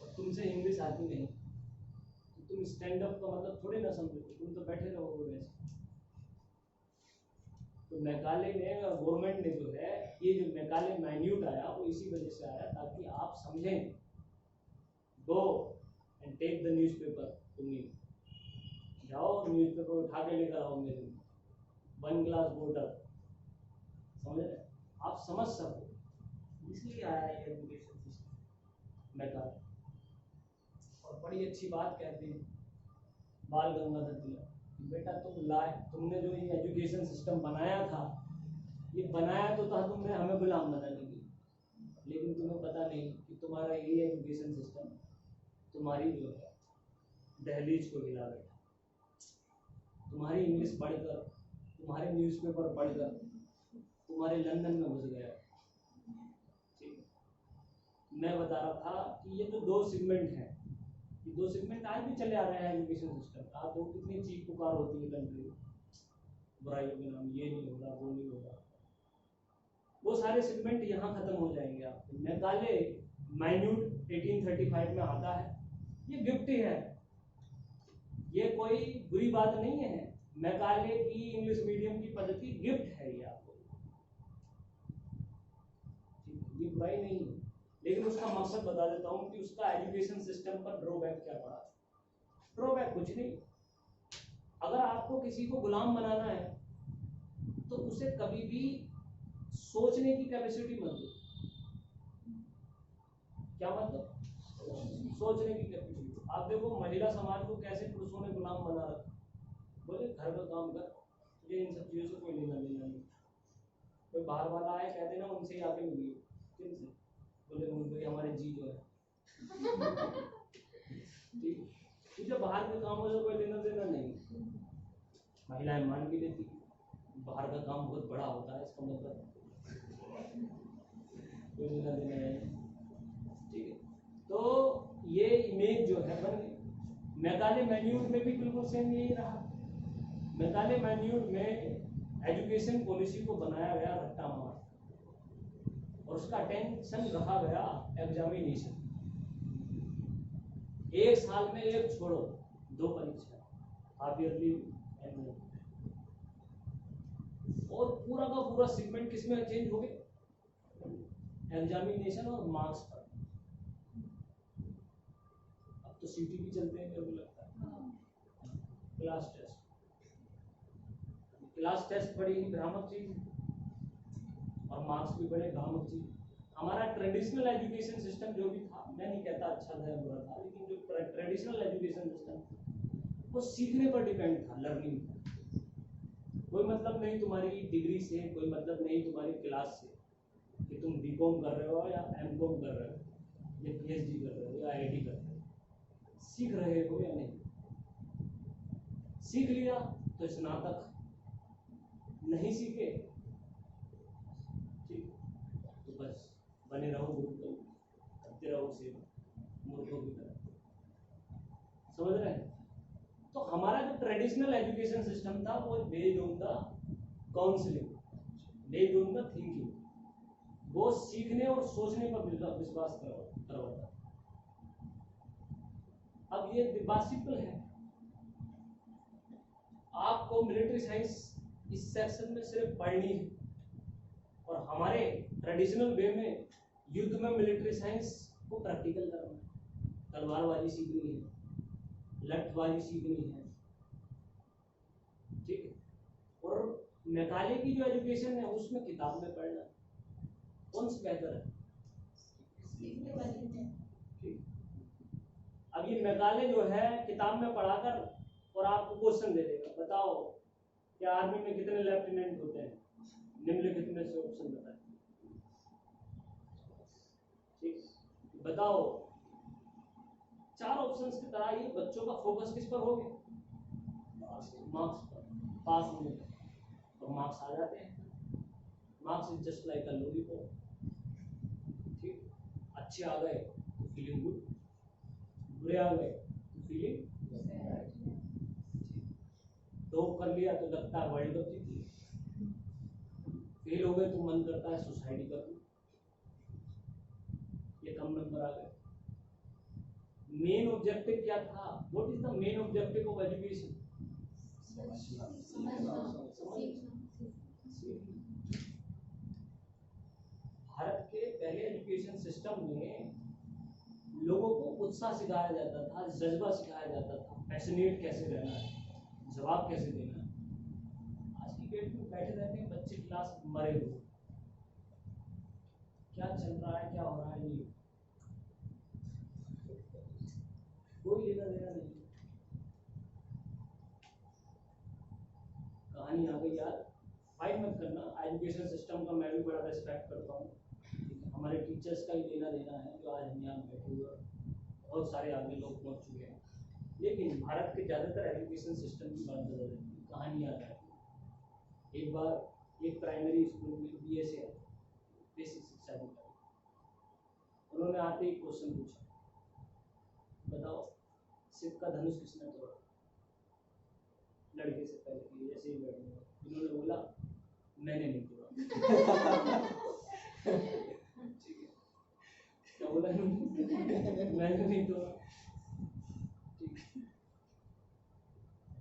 और तुमसे इंग्लिश आती नहीं, तो तुम स्टैंड अप का मतलब थोड़ी ना समझोगे, तुम तो बैठे रहोगे वैसे। तो मैकाले ने, गवर्नमेंट ने जो है, ये जो मैकाले माइन्यूट आया वो इसी वजह से आया ताकि आप समझें। Go and take the newspaper, तुम जाओ न्यूज़पेपर उठा के लेकर आओ मेरे लिए, 1 ग्लास वाटर, समझ रहे, आप समझ सको, इसलिए आया ये एजुकेशन सिस्टम मैकाले। और बड़ी अच्छी बात कहते हैं बाल गंगाधर तिलक, बेटा तुमने जो ये एजुकेशन सिस्टम बनाया था, ये बनाया तो था तुमने हमें गुलाम बनाने के लिए, लेकिन तुम्हें पता नहीं कि तुम्हारा ये एजुकेशन सिस्टम तुम्हारी जो है दहलीज को हिला बैठा। तुम्हारी इंग्लिश पढ़कर, तुम्हारे न्यूज़पेपर पढ़कर तुम्हारे लंदन में घुस गया। ठीक है, मैं बता रहा था कि ये जो 2 सेगमेंट हैं, ये 2 सेगमेंट आज भी चले आ रहे हैं एजुकेशन सिस्टम। आप लोग कितनी चीख पुकार होती है कंट्री में बुराइयों के नाम, ये नहीं होगा, वो नहीं होगा, वो सारे सेगमेंट यहाँ खत्म हो जाएंगे। आप मैकाले माइन्यूट 1835 में आता है, ये गिफ्ट है, ये कोई बुरी बात नहीं है। मैकाले की इंग्लिश मीडियम की पद्धति गिफ्ट है, ये आपको, ये बुराई नहीं है। लेकिन उसका मकसद बता देता हूँ कि उसका एजुकेशन सिस्टम पर ड्रॉबैक क्या पड़ा। ड्रॉबैक कुछ नहीं, अगर आपको किसी को गुलाम बनाना है तो उसे कभी भी सोचने की कैपेसिटी मत दो। क्या मतलब? सोचने की कैपेसिटी। आप देखो महिला समाज को कैसे पुरुषों ने गुलाम बना रखा, बोले घर का काम कर, तुझे इन सब चीजों से कोई लेना देना नहीं। कोई बाहर वाला आए कह देना उनसे ही आके मिलिए, किनसे? बोले मुझे हमारे जी जो है ठीक, तुझे बाहर के कामों से कोई लेना देना नहीं। महिलाएं मान भी लेती, बाहर का काम बहुत बड़ा होता है, इसका मतलब कोई लेना देना नहीं, ठीक है। तो ये इमेज जो है बन गई। मैकाले मैन्यूट में भी बिल्कुल सेम यही रहा। मैकाले मैन्यूट में एजुकेशन पॉलिसी को बनाया गया रट्टा मार, और उसका टेंशन रखा गया एग्जामिनेशन। 1 साल में एक छोड़ो 2 परीक्षा, हाफ ईयरली एनुअल, और पूरा का पूरा सेगमेंट किसमें चेंज हो गया? एग्जामिनेशन और मार्क्स पर। अब तो सीटी भी चलते हैं मेरे को लगता है, क्लास टेस्ट। क्लास टेस्ट बड़ी भ्रामक चीज है और मार्क्स भी बड़े भ्रामक चीज है। हमारा ट्रेडिशनल एजुकेशन सिस्टम जो भी था, मैं नहीं कहता अच्छा था या बुरा था, लेकिन जो ट्रेडिशनल एजुकेशन सिस्टम वो सीखने पर डिपेंड था, लर्निंग था। कोई मतलब नहीं तुम्हारी डिग्री से, कोई मतलब नहीं तुम्हारी क्लास से कि तुम बीकॉम कर रहे हो या एमकॉम कर रहे हो या पीएचडी कर रहे हो या आईआईटी कर रहे हो, सीख रहे हो या नहीं। सीख लिया तो स्नातक, नहीं सीखे ठीक तो बस बने रहो गुरुकुल, करते रहो सेवा मूर्खों की तरह। समझ रहे हैं? तो हमारा जो ट्रेडिशनल एजुकेशन सिस्टम था वो based on the counselling, based on the thinking, वो सीखने और सोचने पर विश्वास करवाता। अब ये बात सिंपल है, आपको मिलिट्री साइंस इस सेक्शन में सिर्फ पढ़नी है और हमारे ट्रेडिशनल वे में युद्ध में मिलिट्री साइंस को प्रैक्टिकल करना है, तलवारबाजी सीखनी है, लठबाजी सीखनी है, ठीक है। और मैकाले की जो एजुकेशन है उसमें किताब में पढ़ना है, कौन सी बेहतर है? ठीक। अब ये मैकाले जो है किताब में पढ़ाकर और आपको क्वेश्चन दे देगा, बताओ कि आर्मी में कितने लेफ्टिनेंट होते हैं, निम्नलिखित में से ऑप्शन बताएं। ठीक, बताओ। 4 ऑप्शंस की तरह ये बच्चों का फोकस किस पर हो गया? मार्क्स पर, पास होने पर, और मार्क्स आ जाते हैं। Marks is just like a lollipop. ठीक, अच्छे आ गए तो फीलिंग गुड, बुरे आ गए तो फीलिंग टॉप कर लिया तो लगता है वर्ल्ड कप जीत लिया, फेल हो गए तो मन करता है सुसाइड कर लूं, ये कम नंबर आ गए। मेन ऑब्जेक्टिव क्या था? What is the main objective of education? Bharat के पहले एजुकेशन सिस्टम में लोगों को उत्साह सिखाया जाता था, जज्बा सिखाया जाता था, पैशनेट कैसे रहना है, जवाब कैसे देना है। आज की डेट में बैठे रहते हैं बच्चे क्लास मरे हुए, क्या चल रहा है क्या हो रहा है नहीं, कोई लेना देना नहीं। कहानी आ गई यार, फाइट मत करना। एजुकेशन सिस्टम का मैं भी बड़ा रिस्पेक्ट करता हूँ, हमारे टीचर्स का ही लेना देना है जो आज हम यहाँ बैठे हुए, बहुत सारे आगे लोग पहुँच चुके हैं। लेकिन भारत के ज़्यादातर एजुकेशन सिस्टम की बात बदल रही है, कहानी याद है। एक बार एक प्राइमरी स्कूल में BSA बेसिक शिक्षा अधिकारी, उन्होंने आते ही क्वेश्चन पूछा, बताओ शिव का धनुष किसने तोड़ा? लड़के से पहले की जैसे ही बैठे, उन्होंने बोला मैंने नहीं तोड़ा। ठीक है, क्या बोला? मैंने नहीं तोड़ा। ठीक,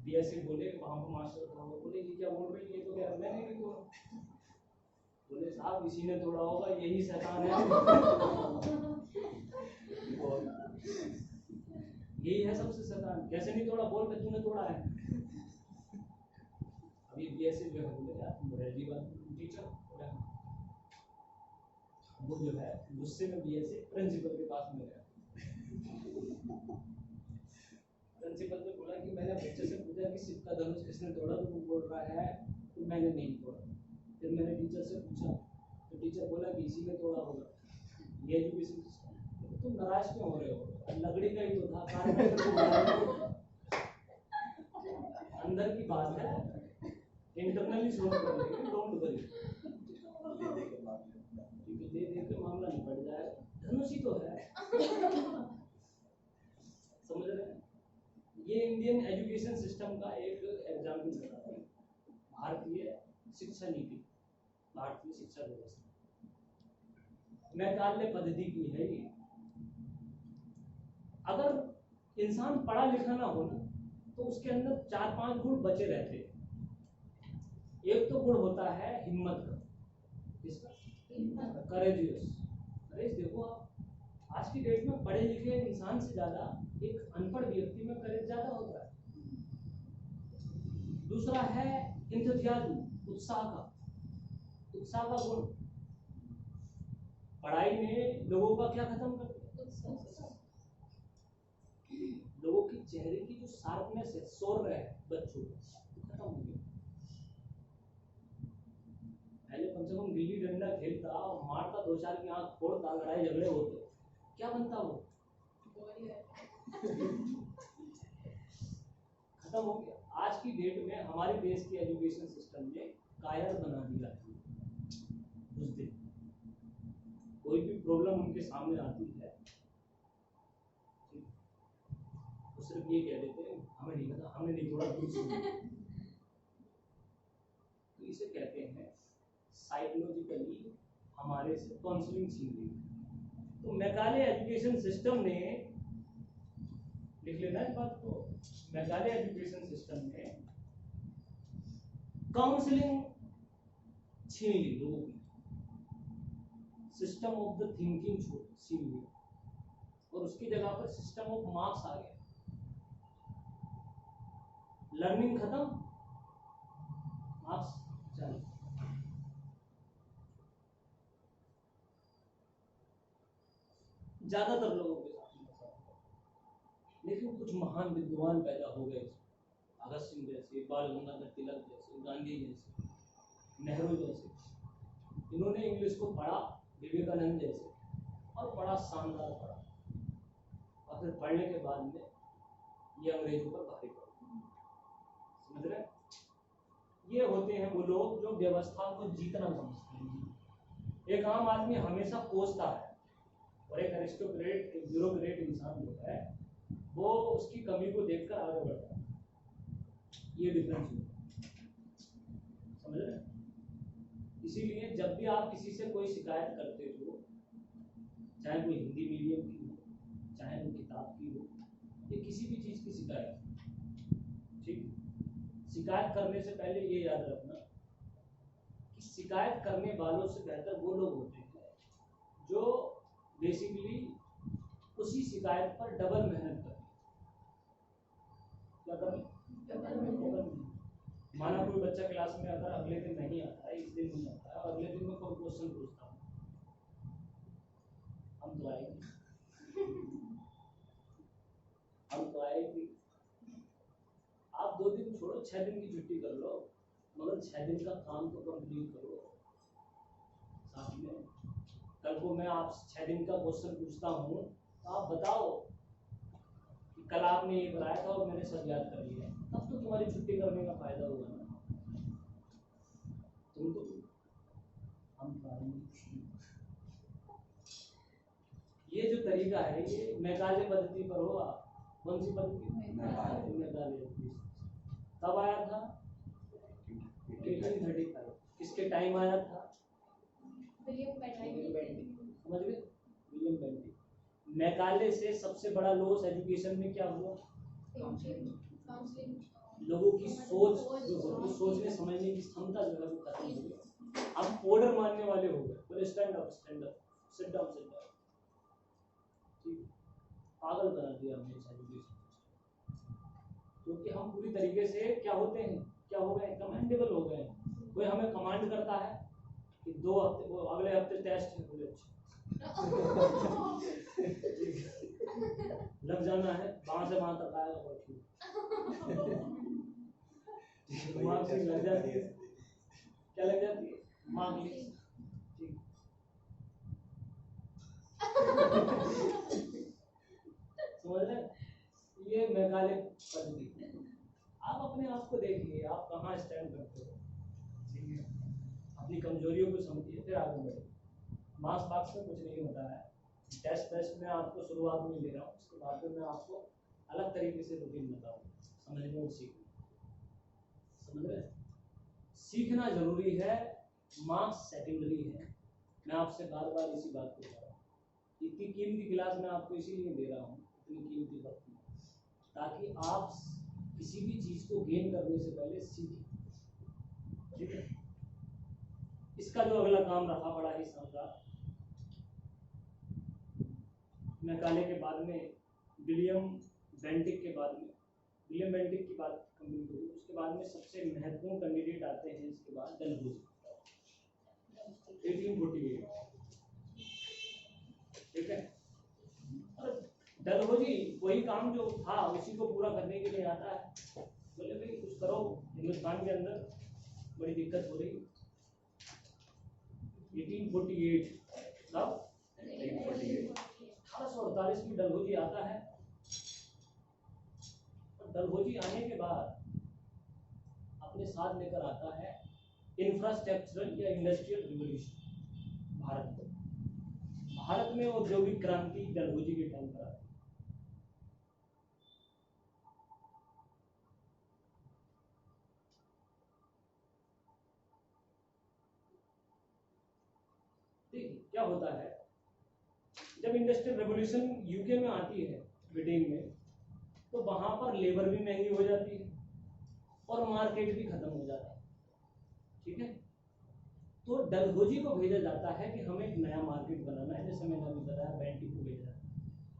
BSA बोले, वहां पर मास्टर बोले ये क्या बोल रही है, तो क्या मैंने नहीं तोड़ा? बोले साहब इसी ने तोड़ा होगा, यही शैतान है। यही है सबसे शैतान। कैसे नहीं तोड़ा? बोल के तूने तोड़ा है। अभी BSA जो है बोले यार तुम रेडी बात टीचर, वो जो है गुस्से में BSA प्रिंसिपल के पास में गया। प्रिंसिपल ने बोला कि मैंने बच्चे से पूछा कि शिव का धनुष किसने तोड़ा, तो वो बोल रहा है कि मैंने नहीं तोड़ा। फिर मैंने टीचर से पूछा तो टीचर बोला कि इसी ने तोड़ा होगा। ये एजुकेशन सिस्टम, तुम नाराज क्यों हो रहे हो? लकड़ी का ही तो था, अंदर की बात है, इंटरनली सॉल्व कर लेंगे, डोंट वरी। दे के मामला निपट जाएगा, धनुष ही तो है। समझ रहे हैं? ये इंडियन एजुकेशन सिस्टम का एक एग्जाम्पल है, भारतीय शिक्षा नीति, भारतीय शिक्षा व्यवस्था मैकाले पद्धति की है ये। अगर इंसान पढ़ा लिखा ना हो ना तो उसके अंदर 4-5 गुण बचे रहते हैं। एक तो गुण होता है हिम्मत का, किसका? करेजियस। करेज देखो आप, आज की डेट में पढ़े लिखे इंसान से ज्यादा एक अनपढ़ व्यक्ति में करेज ज्यादा होता है। दूसरा है इंथुजियाज्म, उत्साह का गुण पढ़ाई में लोगों का क्या खत्म कर दिया? लोगों की चेहरे की जो शार्पनेस है, शौर्य है बच्चों का, खत्म हो गया। पहले कम से कम गिल्ली डंडा खेलता और मारता, दो चार की आंख फोड़ता, लड़ाई झगड़े होते, क्या बनता वो? खत्म हो गया। आज की डेट में हमारे देश के एजुकेशन सिस्टम ने कायर बना दिया है। उस दिन कोई भी प्रॉब्लम उनके सामने आती है तो सिर्फ ये कह देते हैं हमें नहीं पता, हमने नहीं थोड़ा कुछ सुना। तो इसे कहते हैं साइकोलॉजिकली हमारे से काउंसलिंग छीन ली। तो मेघालय एजुकेशन सिस्टम ने, लिख लेना इस बात को, मेघालय एजुकेशन सिस्टम ने काउंसलिंग छीन ली लोगों की, सिस्टम ऑफ द थिंकिंग छीन ली, और उसकी जगह पर सिस्टम ऑफ मार्क्स आ गया। लर्निंग खत्म, मार्क्स चालू। ज्यादातर लोगों के साथ, लेकिन कुछ महान विद्वान पैदा हो गए, भगत सिंह जैसे, बाल गंगाधर तिलक जैसे, गांधी जैसे, नेहरू जैसे। इन्होंने इंग्लिश को पढ़ा, विवेकानंद जैसे, और बड़ा शानदार पढ़ा, और फिर पढ़ने के बाद में ये अंग्रेजों पर भारी पड़ा। समझ रहे? ये होते हैं वो लोग जो व्यवस्था को जीतना समझते हैं। एक आम आदमी हमेशा कोसता है, और एक एरिस्टोक्रेट, एक ब्यूरोक्रेट इंसान जो है वो उसकी कमी को देखकर आगे बढ़ता है। ये डिफरेंस है, समझ रहे? इसीलिए जब भी आप किसी से कोई शिकायत करते हो, चाहे कोई हिंदी मीडियम की हो, चाहे वो किताब की हो, या किसी भी चीज की शिकायत, ठीक, शिकायत करने से पहले ये याद रखना कि शिकायत करने वालों से बेहतर वो लोग होते हैं जो बेसिकली उसी शिकायत पर डबल मेहनत करते हैं। क्या करें? माना कोई बच्चा क्लास में अगर अगले दिन नहीं आता है, इस दिन नहीं आता है, और अगले दिन में कोई क्वेश्चन पूछता हूँ, हम तो आएगी, आप 2 दिन छोड़ो, 6 दिन की छुट्टी कर लो, मगर 6 दिन का काम तो कंप्लीट करो। साथ में कल को मैं आप 6 दिन का क्वेश्चन पूछता हूँ तो आप बताओ कि कल आपने ये कराया था और मैंने सब याद कर लिया, तब तो तुम्हारी छुट्टी करने का फायदा होगा ना। तुम तो हम ये जो तरीका है, ये मेघालय पद्धति पर हो। आप कौन सी पद्धति? मेघालय। कब आया था? 1835। किसके टाइम आया था?
William Bentinck.
समझ गए? William Bentinck. मेघालय से सबसे बड़ा लॉस एजुकेशन में क्या हुआ? लोगों की सोच जो होती, सोचने समझने की क्षमता जो है वो खत्म हो गई। अब ऑर्डर मानने वाले हो गए, बोले stand up, sit down, sit down. ठीक, पागल बना दिया हमने इस एजुकेशन, क्योंकि हम पूरी तरीके से क्या होते हैं, क्या हो गए, कमांडेबल हो गए। कोई हमें कमांड करता है कि 2 हफ्ते, वो अगले हफ्ते टेस्ट है, बोले लग जाना है, वहां से वहां तक आएगा, और ठीक मार्क्स लग जाती है। क्या लग जाती है? मार्क्स। ठीक, समझ रहे? ये मेघालय पद्धति। आप अपने आप को देखिए, आप कहाँ स्टैंड करते हो, ठीक है? अपनी कमजोरियों को समझिए, फिर आगे बढ़िए। मार्क्स में कुछ नहीं होता है। टेस्ट में आपको शुरुआत में ले रहा हूँ, उसके बाद में मैं आपको अलग तरीके से रूटीन बताऊँ, समझने और सीखने। समझ रहे? सीखना जरूरी है, मार्क्स सेकेंडरी है। मैं आपसे बार बार इसी बात को कह रहा हूँ। इतनी कीमती क्लास मैं आपको इसीलिए दे रहा हूँ, इतनी कीमती वक्त में, ताकि आप किसी भी चीज को गेन करने से पहले सीखें, ठीक है? इसका जो अगला काम रहा बड़ा ही शानदार, मेघालय के बाद में, विलियम बेंटिक के बाद में विलियम बेंटिक की बात कंप्लीट हुई, उसके बाद में सबसे महत्वपूर्ण कैंडिडेट आते हैं इसके बाद डलहौजी 1848, ठीक है। और डलहौजी वही काम जो था उसी को पूरा करने के लिए आता है, बोले भाई कुछ करो, हिंदुस्तान के अंदर बड़ी दिक्कत हो रही है। 1848 कब 1848 में डलहौजी आता है। और डलहौजी आने के बाद अपने साथ लेकर आता है इंफ्रास्ट्रक्चरल या इंडस्ट्रियल रिवोल्यूशन। भारत में औद्योगिक क्रांति डलहौजी के टाइम पर आती है। क्या होता है जब इंडस्ट्रियल रेवोल्यूशन यूके में आती है, ब्रिटेन में, तो वहां पर लेबर भी महंगी हो जाती है और मार्केट भी खत्म हो जाता है, ठीक है। तो डलहौजी को भेजा जाता है कि हमें एक नया मार्केट बनाना है, जैसे मैंने अभी बताया बेंटिक को भेजा जाता है,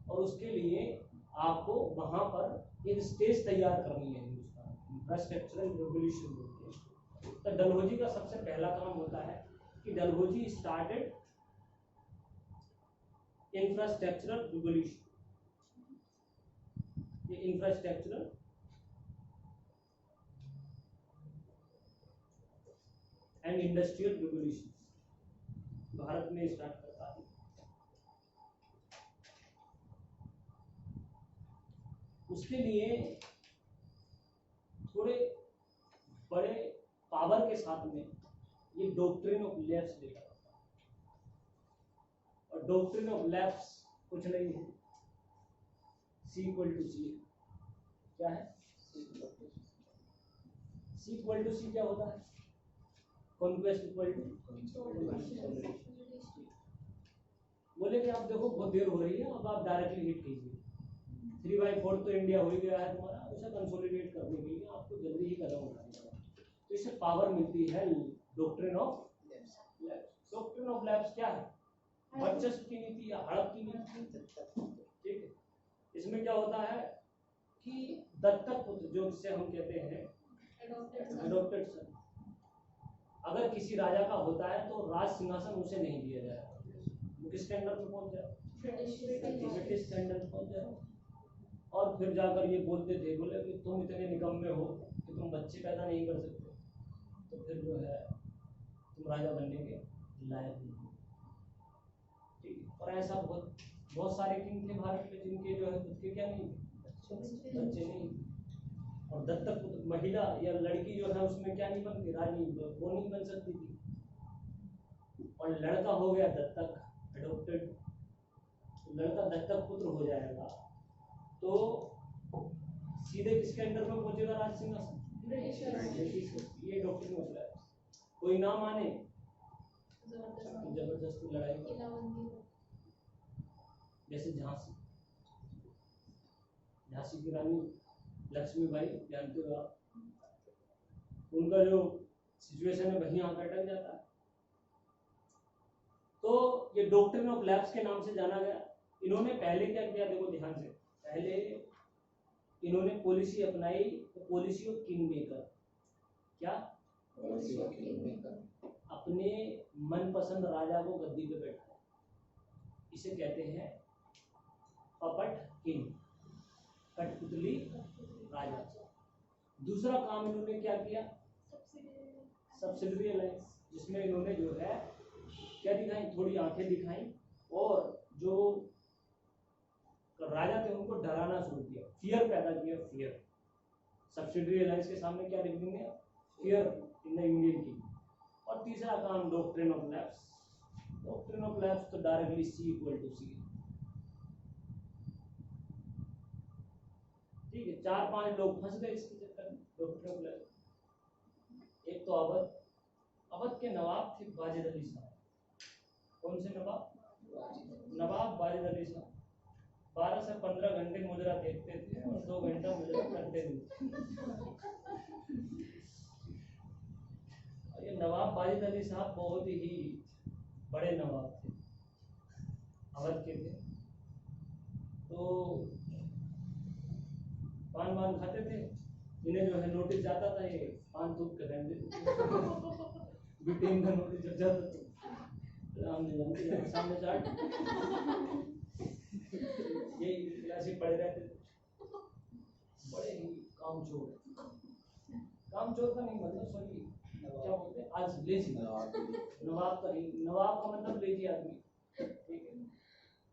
और उसके लिए आपको वहां पर एक स्टेज तैयार करनी है हिंदुस्तान, इंफ्रास्ट्रक्चरल रेवोल्यूशन बोलते हैं। तो डलहौजी का सबसे पहला काम होता है कि डलहौजी स्टार्टेड इंफ्रास्ट्रक्चरल रिवोल्यूशन। ये infrastructural and industrial revolution Bharat में स्टार्ट करता है। उसके लिए थोड़े बड़े पावर के साथ में ये डॉक्ट्रिन ऑफ लैप्स लेकर आता है। और डॉक्ट्रिन ऑफ लैप्स कुछ नहीं है, C = C। क्या है C = C? क्या होता है? कॉन्क्वेस्ट इक्वल टू, बोले कि आप देखो बहुत देर हो रही है, अब आप डायरेक्टली हिट कीजिए, 3/4 तो इंडिया हो ही गया है तुम्हारा, उसे कंसोलिडेट करने के लिए आपको जल्दी ही कदम उठाना होगा। तो इससे पावर मिलती है doctrine of lapse. Doctrine of lapse क्या है? वर्चस्व की नीति या हड़प की नीति, ठीक है। इसमें क्या होता है कि दत्तक पुत्र, जो जिसे हम कहते हैं एडॉप्टेड सन, अगर किसी राजा का होता है तो राज सिंहासन उसे नहीं दिया जाएगा, वो किस स्टैंडर्ड में पहुंच जाए? ब्रिटिश स्टैंडर्ड में पहुंच जाए। और फिर जाकर ये बोलते थे, बोले कि तुम इतने निकम्मे हो कि तुम बच्चे पैदा नहीं कर सकते, तो फिर जो है तुम राजा बनने के लायक नहीं हो, ठीक है। और ऐसा बहुत सारे किंग थे भारत में जिनके जो है खुद के क्या नहीं, बच्चे नहीं। और दत्तक पुत्र महिला या लड़की जो है उसमें क्या नहीं बनती, रानी, वो नहीं बन सकती थी। और लड़का हो गया दत्तक, एडॉप्टेड, लड़का दत्तक पुत्र हो जाएगा तो सीधे किसके अंडर में पहुंचेगा राज सिंहासन? ये डॉक्ट्रिन ऑफ लैप्स। कोई ना माने जबरदस्ती लड़ाई, जैसे झांसी की रानी लक्ष्मीबाई, जानते हो आप, उनका जो सिचुएशन है वहीं आकर अटक जाता है। तो ये डॉक्ट्रिन ऑफ लैप्स के नाम से जाना गया। इन्होंने पहले क्या किया, देखो ध्यान से, पहले इन्होंने पॉलिसी अपनाई, पॉलिसी ऑफ किंग मेकर। क्या? अपने मनपसंद राजा को गद्दी पे बैठाया, इसे कहते हैं पपट किंग, कठपुतली राजा। दूसरा काम इन्होंने क्या किया? सब्सिडरी अलायंस, जिसमें इन्होंने जो है क्या दिखाई, थोड़ी आंखें दिखाई, और जो राजा थे उनको डराना शुरू किया, फियर पैदा किया, फियर। सब्सिडरी अलायंस के सामने क्या लिख देंगे? Fear in the Indian king. और तीसरा काम doctrine of lapse. Doctrine of lapse तो डायरेक्टली C = C, ठीक है। 4-5 लोग फंस गए इसके चक्कर में, डॉक्ट्रिन ऑफ लैप्स। एक तो अवध के नवाब थे वाजिद अली साहब। कौन से नवाब? नवाब वाजिद अली साहब। 12 से 15 घंटे मुजरा देखते थे और 2 घंटा मुजरा करते थे। ये नवाब वाजिद अली साहब बहुत ही बड़े नवाब थे, अवध के थे। तो पान वान खाते थे, इन्हें जो है नोटिस जाता था, ये पान थूक के फेंक देते थे। ब्रिटेन का नोटिस जब जाता था हमने जानते हैं सामने चाट यही क्लास में पढ़े रहते थे, बड़े ही कामचोर का नहीं मतलब सॉरी क्या बोलते हैं आज लेजी नवाब का नहीं, नवाब का मतलब लेजी आदमी, ठीक है।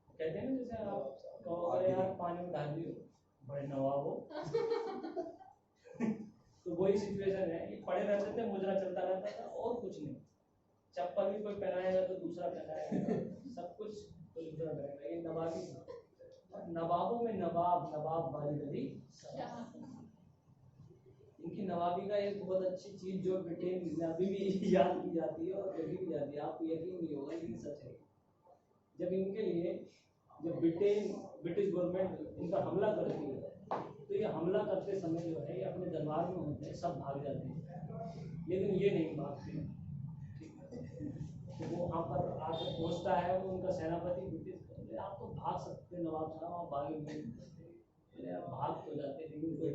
कहते हैं ना जैसे आप कहो अरे यार पानी में डाल दियो बड़े नवाब हो तो वही सिचुएशन है, ये पड़े रहते थे, मुजरा चलता रहता था और कुछ नहीं, चप्पल भी कोई पहनाएगा तो दूसरा पहनाएगा, सब कुछ तो दूसरा पहनेगा, ये नवाबी था। नवाबों में नवाब वाजिद अली इनकी नवाबी का एक बहुत अच्छी चीज जो ब्रिटेन में अभी भी याद की जाती है और कभी भी जाती है, आपको यकीन नहीं होगा लेकिन सच है। जब इनके लिए जब ब्रिटिश गवर्नमेंट इन पर हमला करती है तो ये हमला करते समय जो है ये अपने दरबार में होते हैं, सब भाग जाते हैं, लेकिन ये नहीं भागते, तो वो वहाँ पर आकर पहुँचता है, वो उनका सेनापति ब्रिटिश, आप तो भाग सकते नवाब साहब, आप भागे आप भाग तो जाते लेकिन कोई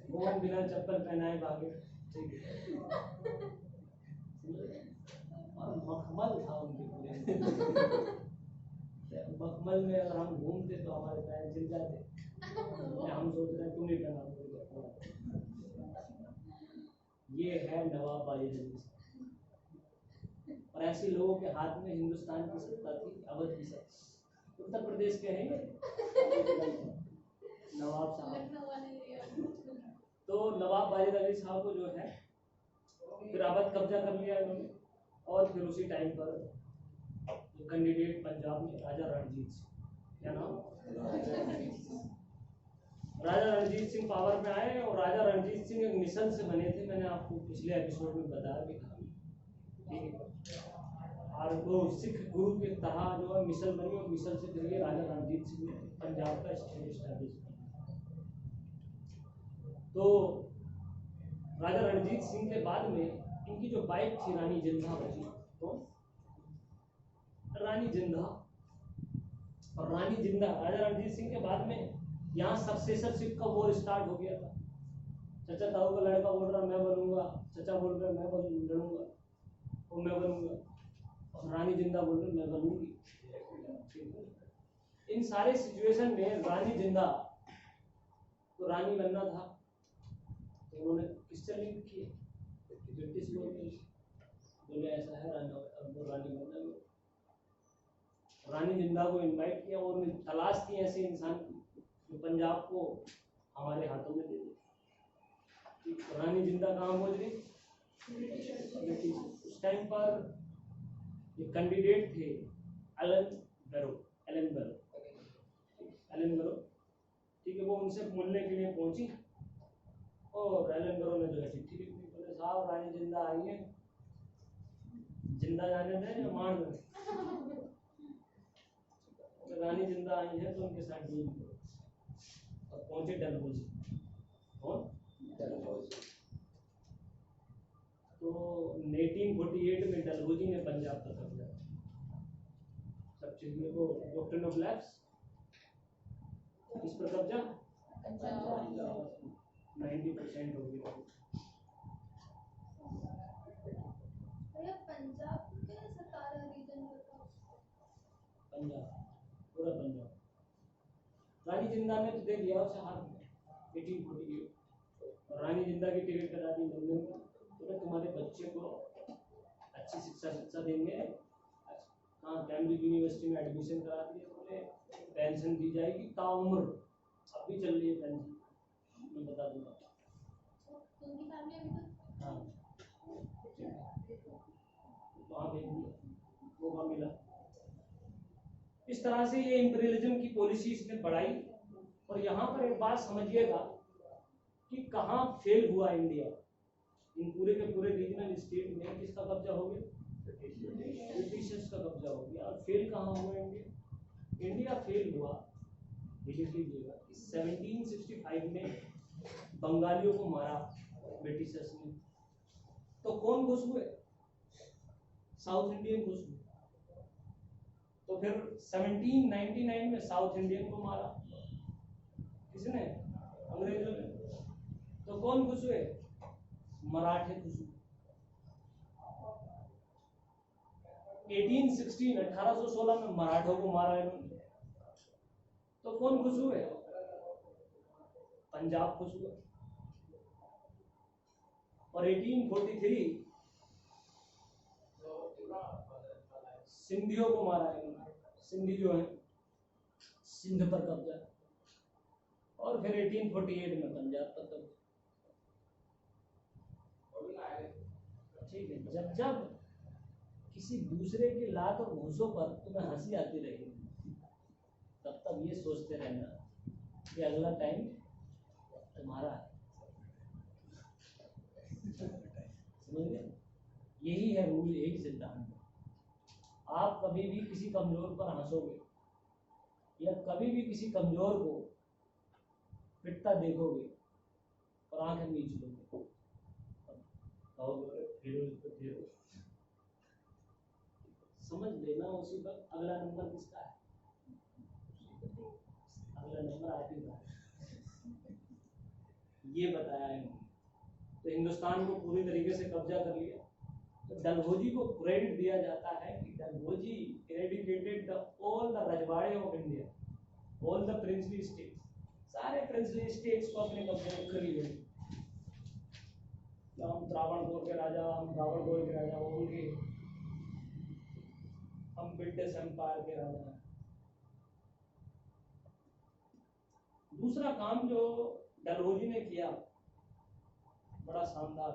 वो बिना चप्पल पहनाए भागे, ठीक है। और मखमल था उनके पूरे मखमल में अगर हम घूमते तो हमारे पैर जल जाते, हम सोच रहे हैं तुम नहीं पहना, ये है नवाब वाजिद अली। और ऐसे लोगों के हाथ में हिंदुस्तान की सत्ता थी, अवध की सत्ता, उत्तर प्रदेश के हैं नवाब साहब। तो नवाब वाजिद अली साहब को जो है फिर अवध कब्जा कर लिया इन्होंने, और फिर उसी टाइम पर जो कैंडिडेट पंजाब में राजा रणजीत सिंह, क्या नाम, राजा रणजीत सिंह पावर में आए, और राजा रणजीत सिंह एक मिसल से बने थे, मैंने आपको पिछले एपिसोड में बताया भी था, ठीक है। और वो सिख गुरु के तरह जो है मिसल बनी, और मिसल से फिर राजा रणजीत सिंह ने पंजाब का स्टेट एस्टैब्लिश किया। तो राजा रणजीत सिंह के बाद में इनकी जो वाइफ थी रानी जिंदा बची, तो रानी जिंदा, और रानी जिंदा राजा रणजीत सिंह के बाद में यहाँ सक्सेसरशिप का वॉर स्टार्ट हो गया था। चचा ताऊ का लड़का बोल रहा मैं बनूंगा, चचा बोल रहा मैं लड़ूंगा, वो मैं बनूंगा, और रानी जिंदा बोल रही मैं बनूंगी। इन सारे सिचुएशन में रानी जिंदा तो रानी बनना था, तो उन्होंने किससे लिंक किए, ब्रिटिश लोग बोले ऐसा है अब वो रानी बनना है। रानी जिंदा को इनवाइट किया, और उन्हें तलाश की ऐसे इंसान की जो पंजाब को हमारे हाथों में दे दे। रानी जिंदा कहाँ पहुंच गई, ब्रिटिश। उस टाइम पर ये कैंडिडेट थे एलन बैरो, ठीक है। वो उनसे मिलने के लिए पहुंची, और एलन बैरो ने जो है चिट्ठी लिख दी, बोले साहब रानी जिंदा आई है, जिंदा जाने दें या मार दें। रानी जिंदा आई है तो उनके साथ डील करो, और पहुंचे डलहौजी, और तो 1848 में डलहौजी ने पंजाब का कब्जा, सब चीजों को डॉक्टर ऑफ लैब्स इस पर कब्जा 90% हो गया।
पंजाब के 17 रीजन
पंजाब, पूरा पंजाब। रानी जिंदा ने तो दे दिया उसे हाथ में 1848, रानी जिंदा की टिकट करा दी लंदन में, तो तुम्हारे बच्चे को अच्छी शिक्षा देंगे, हाँ कैम्ब्रिज यूनिवर्सिटी में एडमिशन करा दिए, बोले पेंशन दी जाएगी ताउम्र, अब भी चल रही है पेंशन, मैं बता दूंगा। हाँ वहाँ भेज दिया, वो मिला। इस तरह से ये इंपीरियलिज्म की पॉलिसी इसने बढ़ाई। और यहाँ पर एक बात समझिएगा कि कहाँ फेल हुआ इंडिया, इन पूरे के पूरे रीजनल स्टेट में किसका कब्जा हो गया, ब्रिटिशर्स का कब्जा हो गया। और फेल कहाँ हुआ इंडिया फेल हुआ, लिख लीजिएगा 1765 में बंगालियों को मारा ब्रिटिशर्स ने, तो कौन घुस हुए, साउथ इंडियन घुस हुए। तो फिर 1799 में साउथ इंडियन को मारा किसने? अंग्रेजों ने। तो कौन खुश हुए? मराठे खुश हुए। 1816 में मराठों को मारा इन्होंने, तो कौन खुश हुए? पंजाब खुश हुआ। और 1843 सिंधियों को मारा इन्होंने, सिंधी जो है सिंध पर कब्जा। और फिर 1848 में पंजाब पर कब्जा। ठीक है, जब जब किसी दूसरे की लात और घूंसों पर तुम्हें हंसी आती रहेगी, तब तब ये सोचते रहना कि अगला टाइम तुम्हारा है। समझ गए? यही है रूल, यही सिद्धांत। आप कभी भी किसी कमजोर पर हंसोगे या कभी भी किसी कमजोर को पिटता देखोगे और आंखें नीच लोगे, समझ लेना उसी वक्त अगला नंबर किसका है। अगला नंबर आप ही का है। ये बताया इन्होंने। तो हिंदुस्तान को पूरी तरीके से कब्जा कर लिया। तो डलहौजी को क्रेडिट दिया जाता है कि डलहौजी एरेडिकेटेड ऑल द रजवाड़े of India, all the princely states, सारे प्रिंसली स्टेट्स को अपने कब्जे में कर लिए। हम त्रावणकोर के राजा, हम रावणकोर के राजा होंगे, हम ब्रिटिश एम्पायर के राजा हैं। दूसरा काम जो डलहौजी ने किया बड़ा शानदार,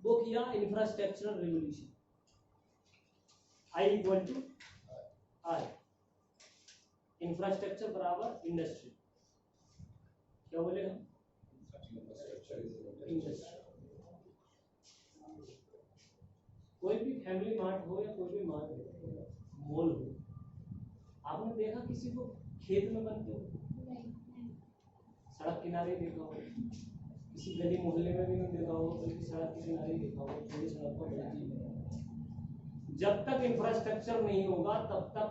वो किया इंफ्रास्ट्रक्चरल रिवोल्यूशन। I=I, इंफ्रास्ट्रक्चर बराबर इंडस्ट्री। क्या बोले हम? इंडस्ट्री। कोई भी फैमिली मार्ट हो या कोई भी मार्ट हो, मॉल हो, आपने देखा किसी को खेत में बनते हो? सड़क किनारे देखा हो, किसी गली मोहल्ले में भी नहीं देखा हो, बल्कि सड़क के किनारे देखा हो, छोटी सड़क पर बड़ी चीज है। जब तक इंफ्रास्ट्रक्चर नहीं होगा तब तक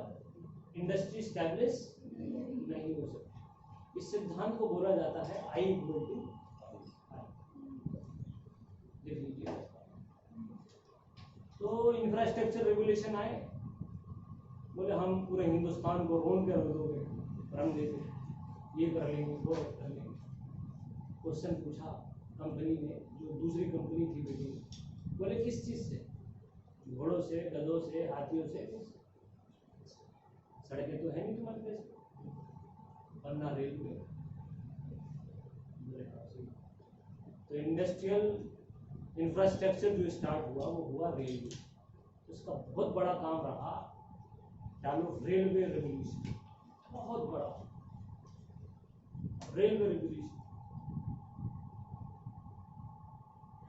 इंडस्ट्री स्टैब्लिश नहीं हो सकती। इस सिद्धांत को बोला जाता है I=I। देख लीजिए। तो इंफ्रास्ट्रक्चर रेगुलेशन आए, बोले हम पूरे हिंदुस्तान को रोन कर दोगे, रंग देते, ये कर लेंगे, वो कर लेंगे। क्वेश्चन पूछा कंपनी ने, जो दूसरी कंपनी थी बेटी, बोले किस चीज से? घोड़ों से, गधों से, हाथियों से? सड़कें तो है नहीं तुम्हारे देश में, बनना रेलवे। तो इंडस्ट्रियल इंफ्रास्ट्रक्चर जो स्टार्ट हुआ वो हुआ रेलवे। उसका बहुत बड़ा काम रहा डालो रेलवे रेवोल्यूशन, बहुत बड़ा रेलवे रेवोल्यूशन।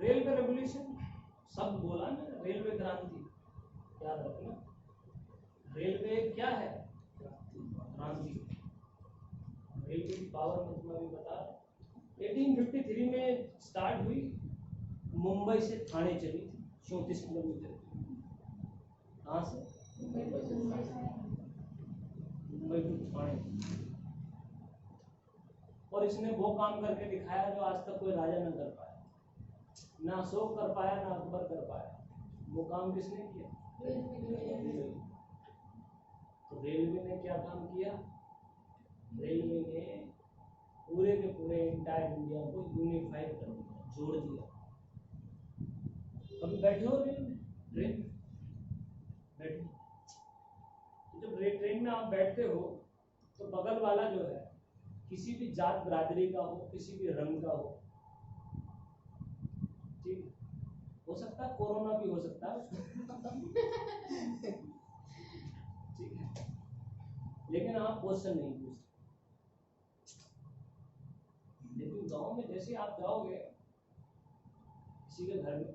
रेलवे रेवोल्यूशन सब बोला ना, रेलवे क्रांति, याद रखना। रेलवे क्या है? क्रांति। रेलवे की पावर मैं तुम्हें अभी बता रहा हूं। 1853 में स्टार्ट हुई, मुंबई से थाने चली थी, 34 किलोमीटर। कहाँ से? मुंबई टू थाने। और इसने वो काम करके दिखाया जो आज तक कोई राजा न कर पाया, ना अशोक कर पाया, ना अकबर कर पाया। वो काम किसने किया? तो रेलवे ने क्या काम किया? रेलवे ने पूरे के पूरे इंटायर इंडिया को यूनिफाइड कर दिया, जोड़ दिया। कभी बैठे हो रेल में? ट्रेन बैठे, जब ट्रेन में आप बैठते हो तो बगल वाला जो है किसी भी जात बिरादरी का हो, किसी भी रंग का हो, ठीक हो सकता है कोरोना भी हो सकता है ठीक है, लेकिन आप क्वेश्चन नहीं पूछते। लेकिन गांव में जैसे आप जाओगे किसी के घर में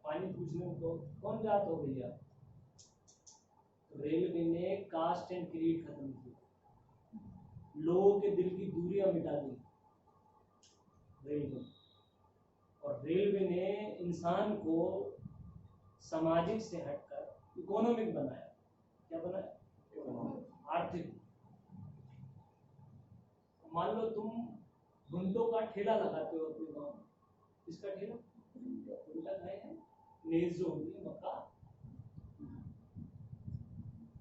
पानी पूछने को, कौन जात हो भैया? रेलवे ने कास्ट एंड क्रीड खत्म किया, लोगों के दिल की दूरियां मिटा दी रेलवे। और रेलवे ने इंसान को सामाजिक से हटकर इकोनॉमिक बनाया। क्या बनाया? आर्थिक। मान लो तुम भुंटों का ठेला लगाते हो अपने गाँव में, किसका ठेला? भुंटा खाए हैं, नेज जो होती है मक्का,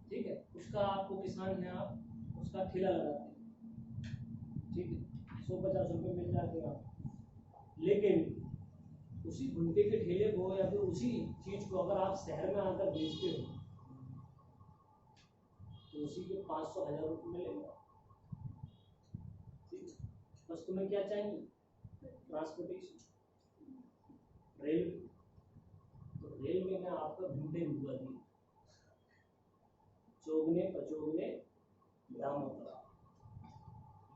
ठीक है, उसका आपको किसान है, आप उसका ठेला लगाते हैं, ठीक है, 150 रुपये मिल जाते हैं आप। लेकिन उसी भुट्टे के ठेले को या फिर उसी चीज को अगर आप शहर में आकर बेचते हो तो उसी के 500-1000 रुपये मिलेंगे। ठीक है, बस तुम्हें क्या चाहिए? Transportation, rail. तो रेलवे में आपका भुट्टे भिजवा दिए, चौगने पचौगने दामों पर,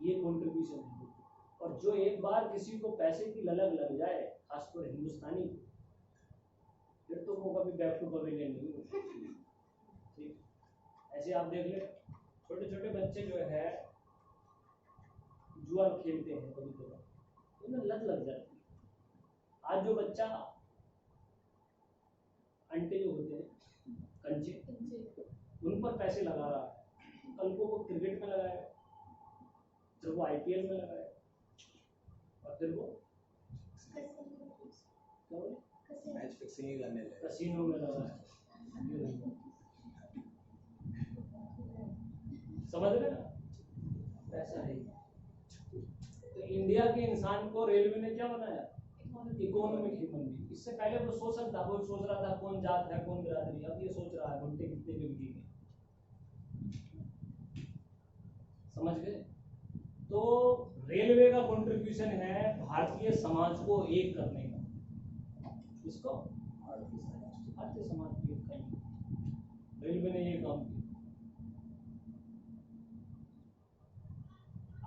ये कंट्रीब्यूशन है। और जो एक बार किसी को पैसे की ललक लग जाए, खासकर हिंदुस्तानी को, फिर तो वो कभी बैक टू पवेलियन नहीं होता। ठीक, ऐसे आप देख ले, छोटे छोटे बच्चे जो है जुआ खेलते हैं, कभी कभी उन्हें लत लग जाती है। आज जो बच्चा, अंटे जो होते हैं कंचे, उन पर पैसे लगा रहा है, कल को वो क्रिकेट में लगाएगा, फिर वो IPL में लगाएगा, और फिर वो
मैच फिक्सिंग ही करने लगे,
कसिनो में लगाएगा। समझ रहे ना? पैसा है। तो इंडिया के इंसान को रेलवे ने क्या बनाया? Economic human. इससे पहले वो सोच रहा था कौन जात है कौन बिरादरी, अब ये सोच रहा है भुट्टे कितने के बिकेंगे। समझ गए? तो रेलवे का कंट्रीब्यूशन है भारतीय समाज को एक करने का। इसको भारतीय समाज को एक करने, रेलवे ने ये काम किया।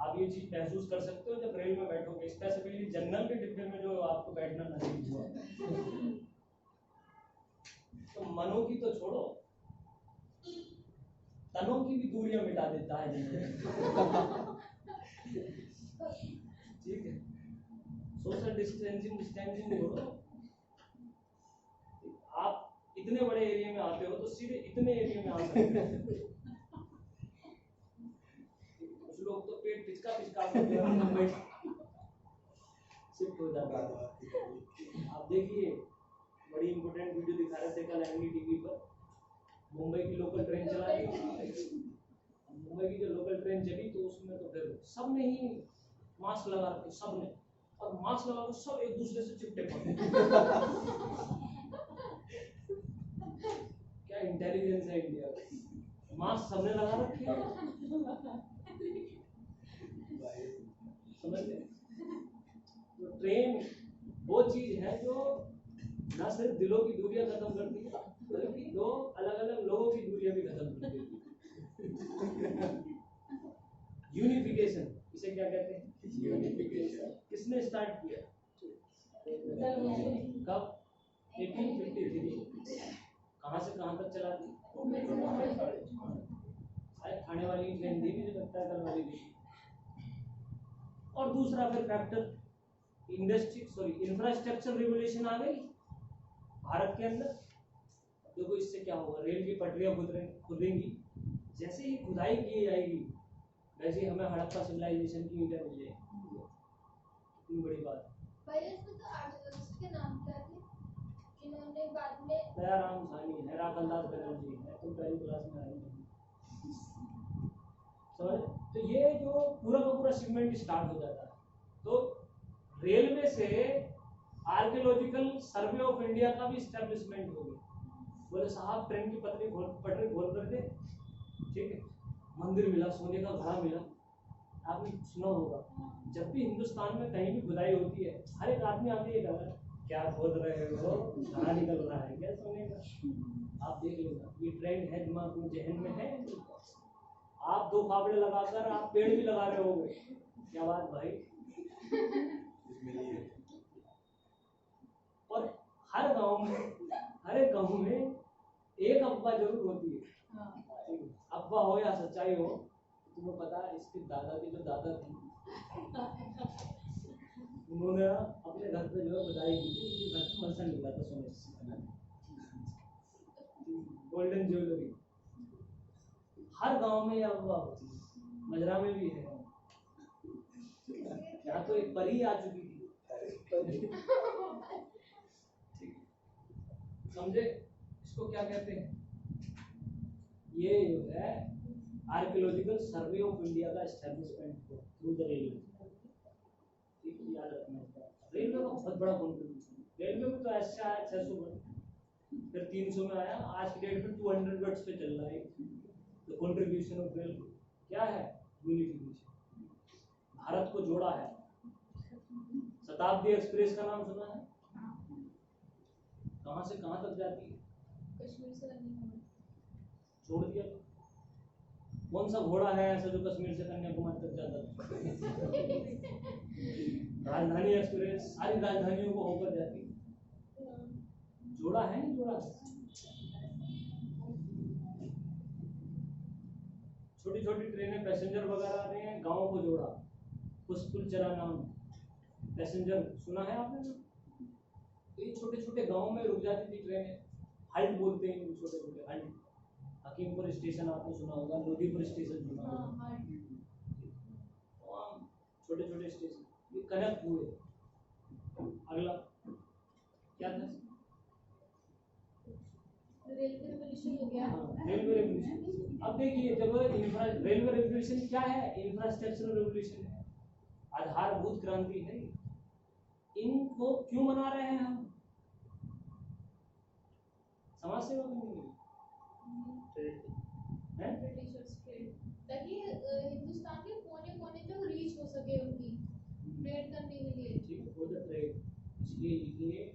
आप ये चीज महसूस कर सकते हो जब रेल में बैठोगे, स्पेसिफिकली जनरल के डिब्बे में जो आपको बैठना नसीब हुआ, तो मनों की तो छोड़ो, तनों की भी दूरियां मिटा देता है जनरल। ठीक है, सोशल डिस्टेंसिंग छोड़ो। आप इतने बड़े एरिया में आते हो तो सीधे इतने एरिया में आ सकते हो। कुछ लोग तो पेट पिचका मुंबई शिफ्ट हो जाता है। आप देखिए, बड़ी इंपोर्टेंट वीडियो दिखा रहे थे कल NDTV पर, मुंबई की लोकल ट्रेन चला रही। मुंबई की जो लोकल ट्रेन चली तो उसमें तो फिर सब ने ही मास्क लगा रखे, सब ने, और मास्क लगा के सब एक दूसरे से चिपटे पड़े। क्या इंटेलिजेंस है इंडिया का, मास्क सबने लगा रखे हैं। समझ गए? तो ट्रेन वो चीज है जो ना सिर्फ दिलों की दूरियां खत्म करती है, बल्कि दो अलग अलग लोगों की दूरियां भी खत्म कर देती है। यूनिफिकेशन, इसे क्या कहते हैं? यूनिफिकेशन। किसने स्टार्ट किया? कब? 1853। कहाँ से कहाँ तक चला थी? खाने वाली ट्रेन थी, मुझे लगता है कल वाली थी। और दूसरा फिर फैक्टर इंफ्रास्ट्रक्चर रिवोल्यूशन आ गई भारत के अंदर। देखो इससे क्या होगा, रेल की पटरियां खुदेंगी, जैसे ही खुदाई की जाएगी वैसे ही हमें हड़प्पा सिविलाइजेशन की ईंटें मिल जाएगी। इतनी बड़ी बात।
भाई इसमें तो आर्कियोलॉजिस्ट के नाम क्या थे इन्होंने बाद में?
दयाराम साहनी है, राखलदास बनर्जी है, तुम पहली क्लास में आई हो। समझ? तो ये जो पूरा का पूरा सेगमेंट स्टार्ट हो जाता है। तो रेलवे से आर्कियोलॉजिकल सर्वे ऑफ इंडिया का भी इस्टेब्लिशमेंट हो गया। बोले साहब ट्रेन की पटरी खोल कर दे, ठीक है, मंदिर मिला, सोने का घड़ा मिला। आपने सुना होगा, जब भी हिंदुस्तान में कहीं भी खुदाई होती है, हर एक आदमी आके ये कहता है क्या खोद रहे हो, घड़ा निकल रहा है क्या सोने का? आप देख लेना, ये ट्रेंड है, दिमाग में जहन में है। आप 2 फावड़े लगाकर आप पेड़ भी लगा रहे होगे। क्या बात भाई। और हर एक गांव में एक अफवाह जरूर होती है। अफवाह हो या सच्चाई हो, तुम्हें पता है इसके दादा के जो दादा थे उन्होंने अपने घर पे जो है खुदाई की थी, उनके घर से मलसा निकला था सोने से। गोल्डन ज्वेलरी हर गांव में या हुआ होती है, मजरा में भी है। यहाँ तो एक परी आ चुकी थी। समझे इसको क्या कहते हैं? ये जो है आर्कियोलॉजिकल सर्वे ऑफ इंडिया का एस्टेब्लिशमेंट थ्रू द रेलवे। ठीक है, याद रखना है। रेलवे का बहुत बड़ा कंट्रीब्यूशन। रेलवे में तो ऐसा आया 600 वर्ड, फिर 300 में आया, आज की डेट में 200 वर्ड्स पे चल रहा है। तो कंट्रीब्यूशन ऑफ रेलवे क्या है? यूनिफिकेशन, भारत को जोड़ा है। शताब्दी एक्सप्रेस का नाम सुना है? कहां से कहां तक जाती है?
कश्मीर से कन्याकुमारी।
छोड़ दिया। कौन सा घोड़ा है ऐसा जो कश्मीर से कन्याकुमारी तक जाता है? राजधानी एक्सप्रेस सारी राजधानियों को होकर जाती है। जोड़ा है नहीं जोड़ा? छोटी छोटी ट्रेनें पैसेंजर वगैरह आ रहे हैं, गाँव को जोड़ा। पुष्पुलचरा नाम पैसेंजर सुना है आपने? तो ये छोटे छोटे गाँव में रुक जाती थी ट्रेनें। हल्ट बोलते हैं छोटे छोटे हल्ट। हकीमपुर स्टेशन आपने सुना होगा, लोधीपुर स्टेशन सुना होगा। छोटे छोटे स्टेशन ये कनेक्ट हुए। अगला क्या था?
रेलवे रेवोल्यूशन हो गया।
Railway revolution. अब देखिए जब रेलवे रेवोल्यूशन क्या है? इंफ्रास्ट्रक्चरल रेवोल्यूशन है, आधारभूत क्रांति है। इनको क्यों मना रहे हैं हम? समाज सेवा करने के लिए हैं?
ब्रिटिशर्स ट्रेड, ताकि हिंदुस्तान के कोने कोने तक रीच हो सके उनकी ट्रेड करने के लिए।
ठीक है, फॉर द ट्रेड। इसलिए लिखिए,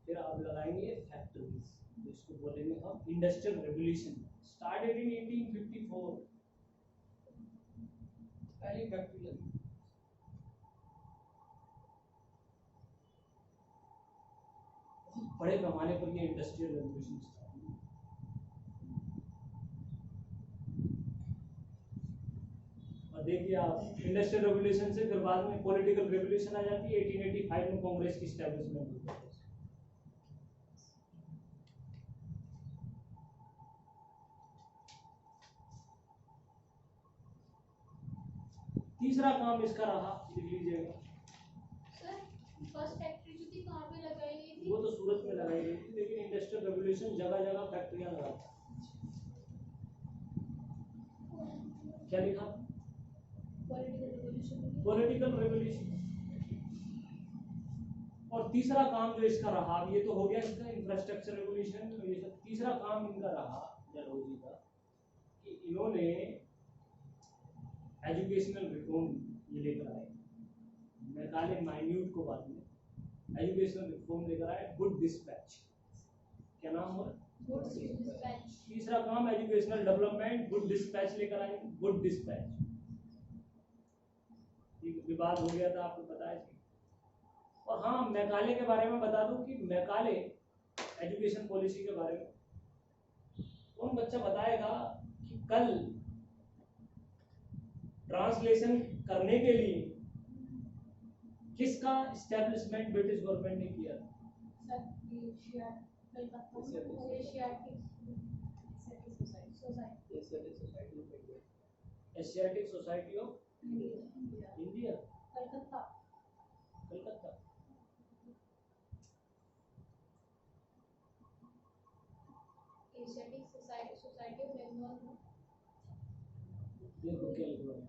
फिर आप लगाएंगे फैक्ट्रीज, जिसको बोलेंगे हम इंडस्ट्रियल रेवोल्यूशन स्टार्टेड इन 1854। पहली फैक्ट्री लगी। बड़े पैमाने पर ये इंडस्ट्रियल रेवोल्यूशन स्टार्ट हुई। और देखिए आप इंडस्ट्रियल रेवोल्यूशन से फिर बाद में पॉलिटिकल रेवोल्यूशन आ जाती है। 1885 में कांग्रेस की एस्टैब्लिशमेंट होती है। तीसरा काम इसका रहा, लिख लीजिएगा।
सर फर्स्ट फैक्ट्री जो थी कहाँ पे लगाई गई थी?
वो तो सूरत में लगाई गई थी, लेकिन इंडस्ट्रियल रेवोल्यूशन जगह जगह फैक्ट्रियां लगा। क्या लिखा?
Political revolution.
Political revolution. और तीसरा काम जो इसका रहा, ये तो हो गया इसका इंफ्रास्ट्रक्चर रेवोल्यूशन। ये सब तीसरा काम इनका रहा डलहौजी का कि इन्होंने एजुकेशनल रिफॉर्म ये लेकर आए। मैकाले माइन्यूट को बाद में एजुकेशनल रिफॉर्म लेकर आए। गुड डिस्पैच, क्या नाम हुआ?
Good dispatch.
तीसरा काम एजुकेशनल डेवलपमेंट, गुड डिस्पैच लेकर आए। गुड डिस्पैच विवाद हो गया था, आपको पता है। और हाँ, मैकाले के बारे में बता दूं कि मैकाले एजुकेशन पॉलिसी के बारे में कौन बच्चा बताएगा कि कल ट्रांसलेशन करने के लिए किसका एस्टैब्लिशमेंट ब्रिटिश गवर्नमेंट ने किया था? Asiatic Society of India, Calcutta.
Asiatic Society of Bengal.
देखो क्या लिखा है।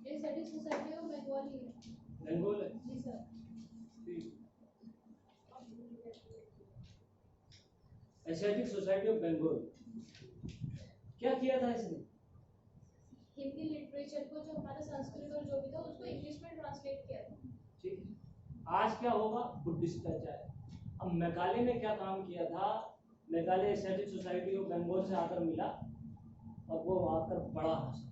एशियाटिक सोसाइटी ऑफ बंगाल ही है।
बंगाल है
जी sir.
Asiatic Society of Bengal क्या किया था इसने?
हिंदी लिटरेचर को, जो हमारा संस्कृत और जो भी था, उसको इंग्लिश में ट्रांसलेट किया था।
ठीक है, आज क्या होगा? बुद्धिस्ट कल्चर है। अब मैकाले ने क्या काम किया था? Macaulay Asiatic Society of Bengal से आकर मिला और वो आकर बड़ा हंसा।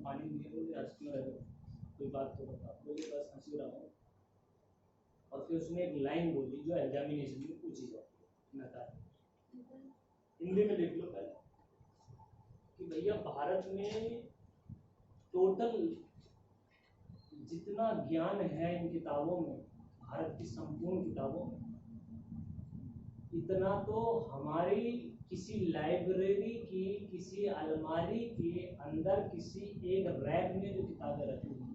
पानी दिए बोले हंस क्यों रहे हो, कोई बात तो बता। बोले बस हंसी रहा हूँ। और फिर उसने एक लाइन बोली जो एग्जामिनेशन में पूछी जाती है मैकाले। हिंदी में लिख लो पहले कि भैया भारत में टोटल जितना ज्ञान है इन किताबों में, भारत की संपूर्ण किताबों में, इतना तो हमारी किसी लाइब्रेरी की किसी अलमारी के अंदर किसी एक रैक में जो किताबें रखी हुई हैं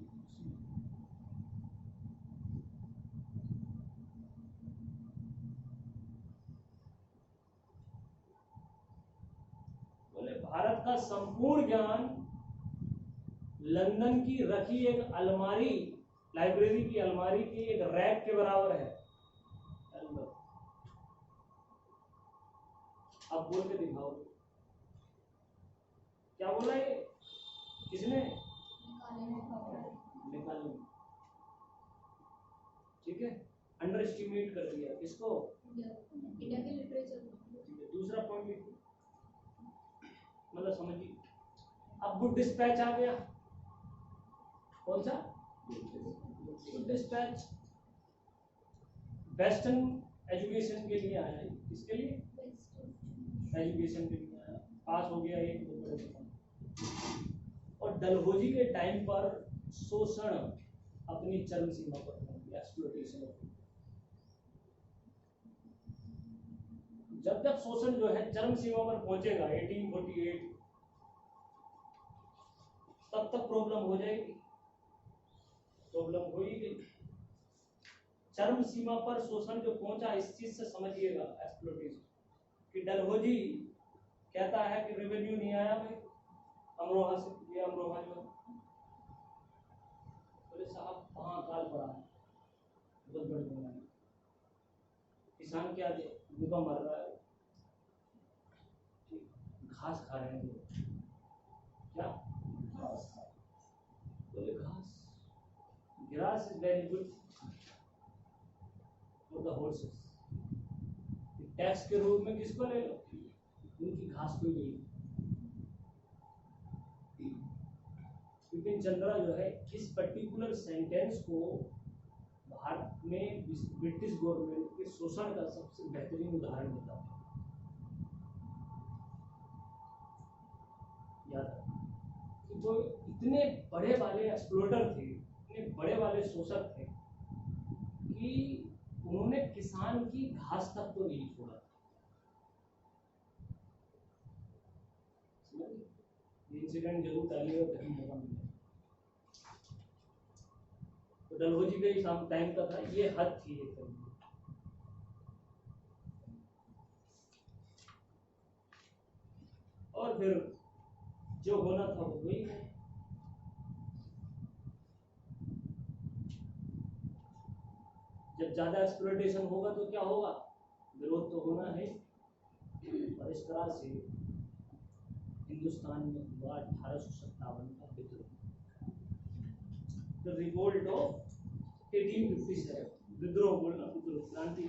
बोले भारत का संपूर्ण ज्ञान लंदन की रखी एक अलमारी, लाइब्रेरी की अलमारी की एक रैक के बराबर है। अब बोल के दिखाओ क्या बोला ये, किसने निकाले, ठीक है, अंडर एस्टिमेट कर दिया इसको।
इंडिया के लिटरेचर।
दूसरा पॉइंट लिखो, मतलब समझिए। अब गुड डिस्पैच आ गया, कौन सा गुड डिस्पैच, वेस्टर्न एजुकेशन के लिए आया है, किसके लिए, एजुकेशन के लिए आया, पास हो गया एक दो बड़े खत्म। और डलहौजी के टाइम पर शोषण अपनी चरम सीमा पर पहुंच गया, एक्सप्लॉयटेशन। जब जब शोषण जो है चरम सीमा पर पहुंचेगा 1848, तब तक प्रॉब्लम हो जाएगी, प्रॉब्लम हो ही गई। चरम सीमा पर शोषण जो पहुंचा, इस चीज से समझिएगा एक्सप्लॉयटेशन कि डलहौजी कहता है कि रेवेन्यू नहीं आया भाई अमरोहा से, ये अमरोहा जो बोले साहब कहाँ काल पड़ा है, बहुत बड़ी बीमारी, किसान क्या दे, भूखा मर रहा है, घास खा रहे हैं लोग, क्या घास, बोले घास, grass is very good for the horses, tax के रूप में किसको ले लो, उनकी घास को ले लो। बिपिन चंद्रा जो है इस पर्टिकुलर सेंटेंस को भारत में ब्रिटिश गवर्नमेंट के शोषण का सबसे बेहतरीन उदाहरण देता है। याद कि वो इतने बड़े वाले एक्सप्लोटर थे, इतने बड़े वाले शोषक थे कि उन्होंने किसान की घास तक तो नहीं छोड़ा। इंसिडेंट जरूर डालिए और कहीं मौका मिले। तो डलहौजी के शाम टाइम का था, ये हद थी एक तरह की। और फिर जो होना था वो वही है। जब ज्यादा एक्सप्लॉयटेशन होगा तो क्या होगा, विरोध तो होना है। और इस तरह से हिंदुस्तान में हुआ 1857 का विद्रोह, द रिवोल्ट ऑफ 1857, विद्रोह बोलना, विद्रोह क्रांति।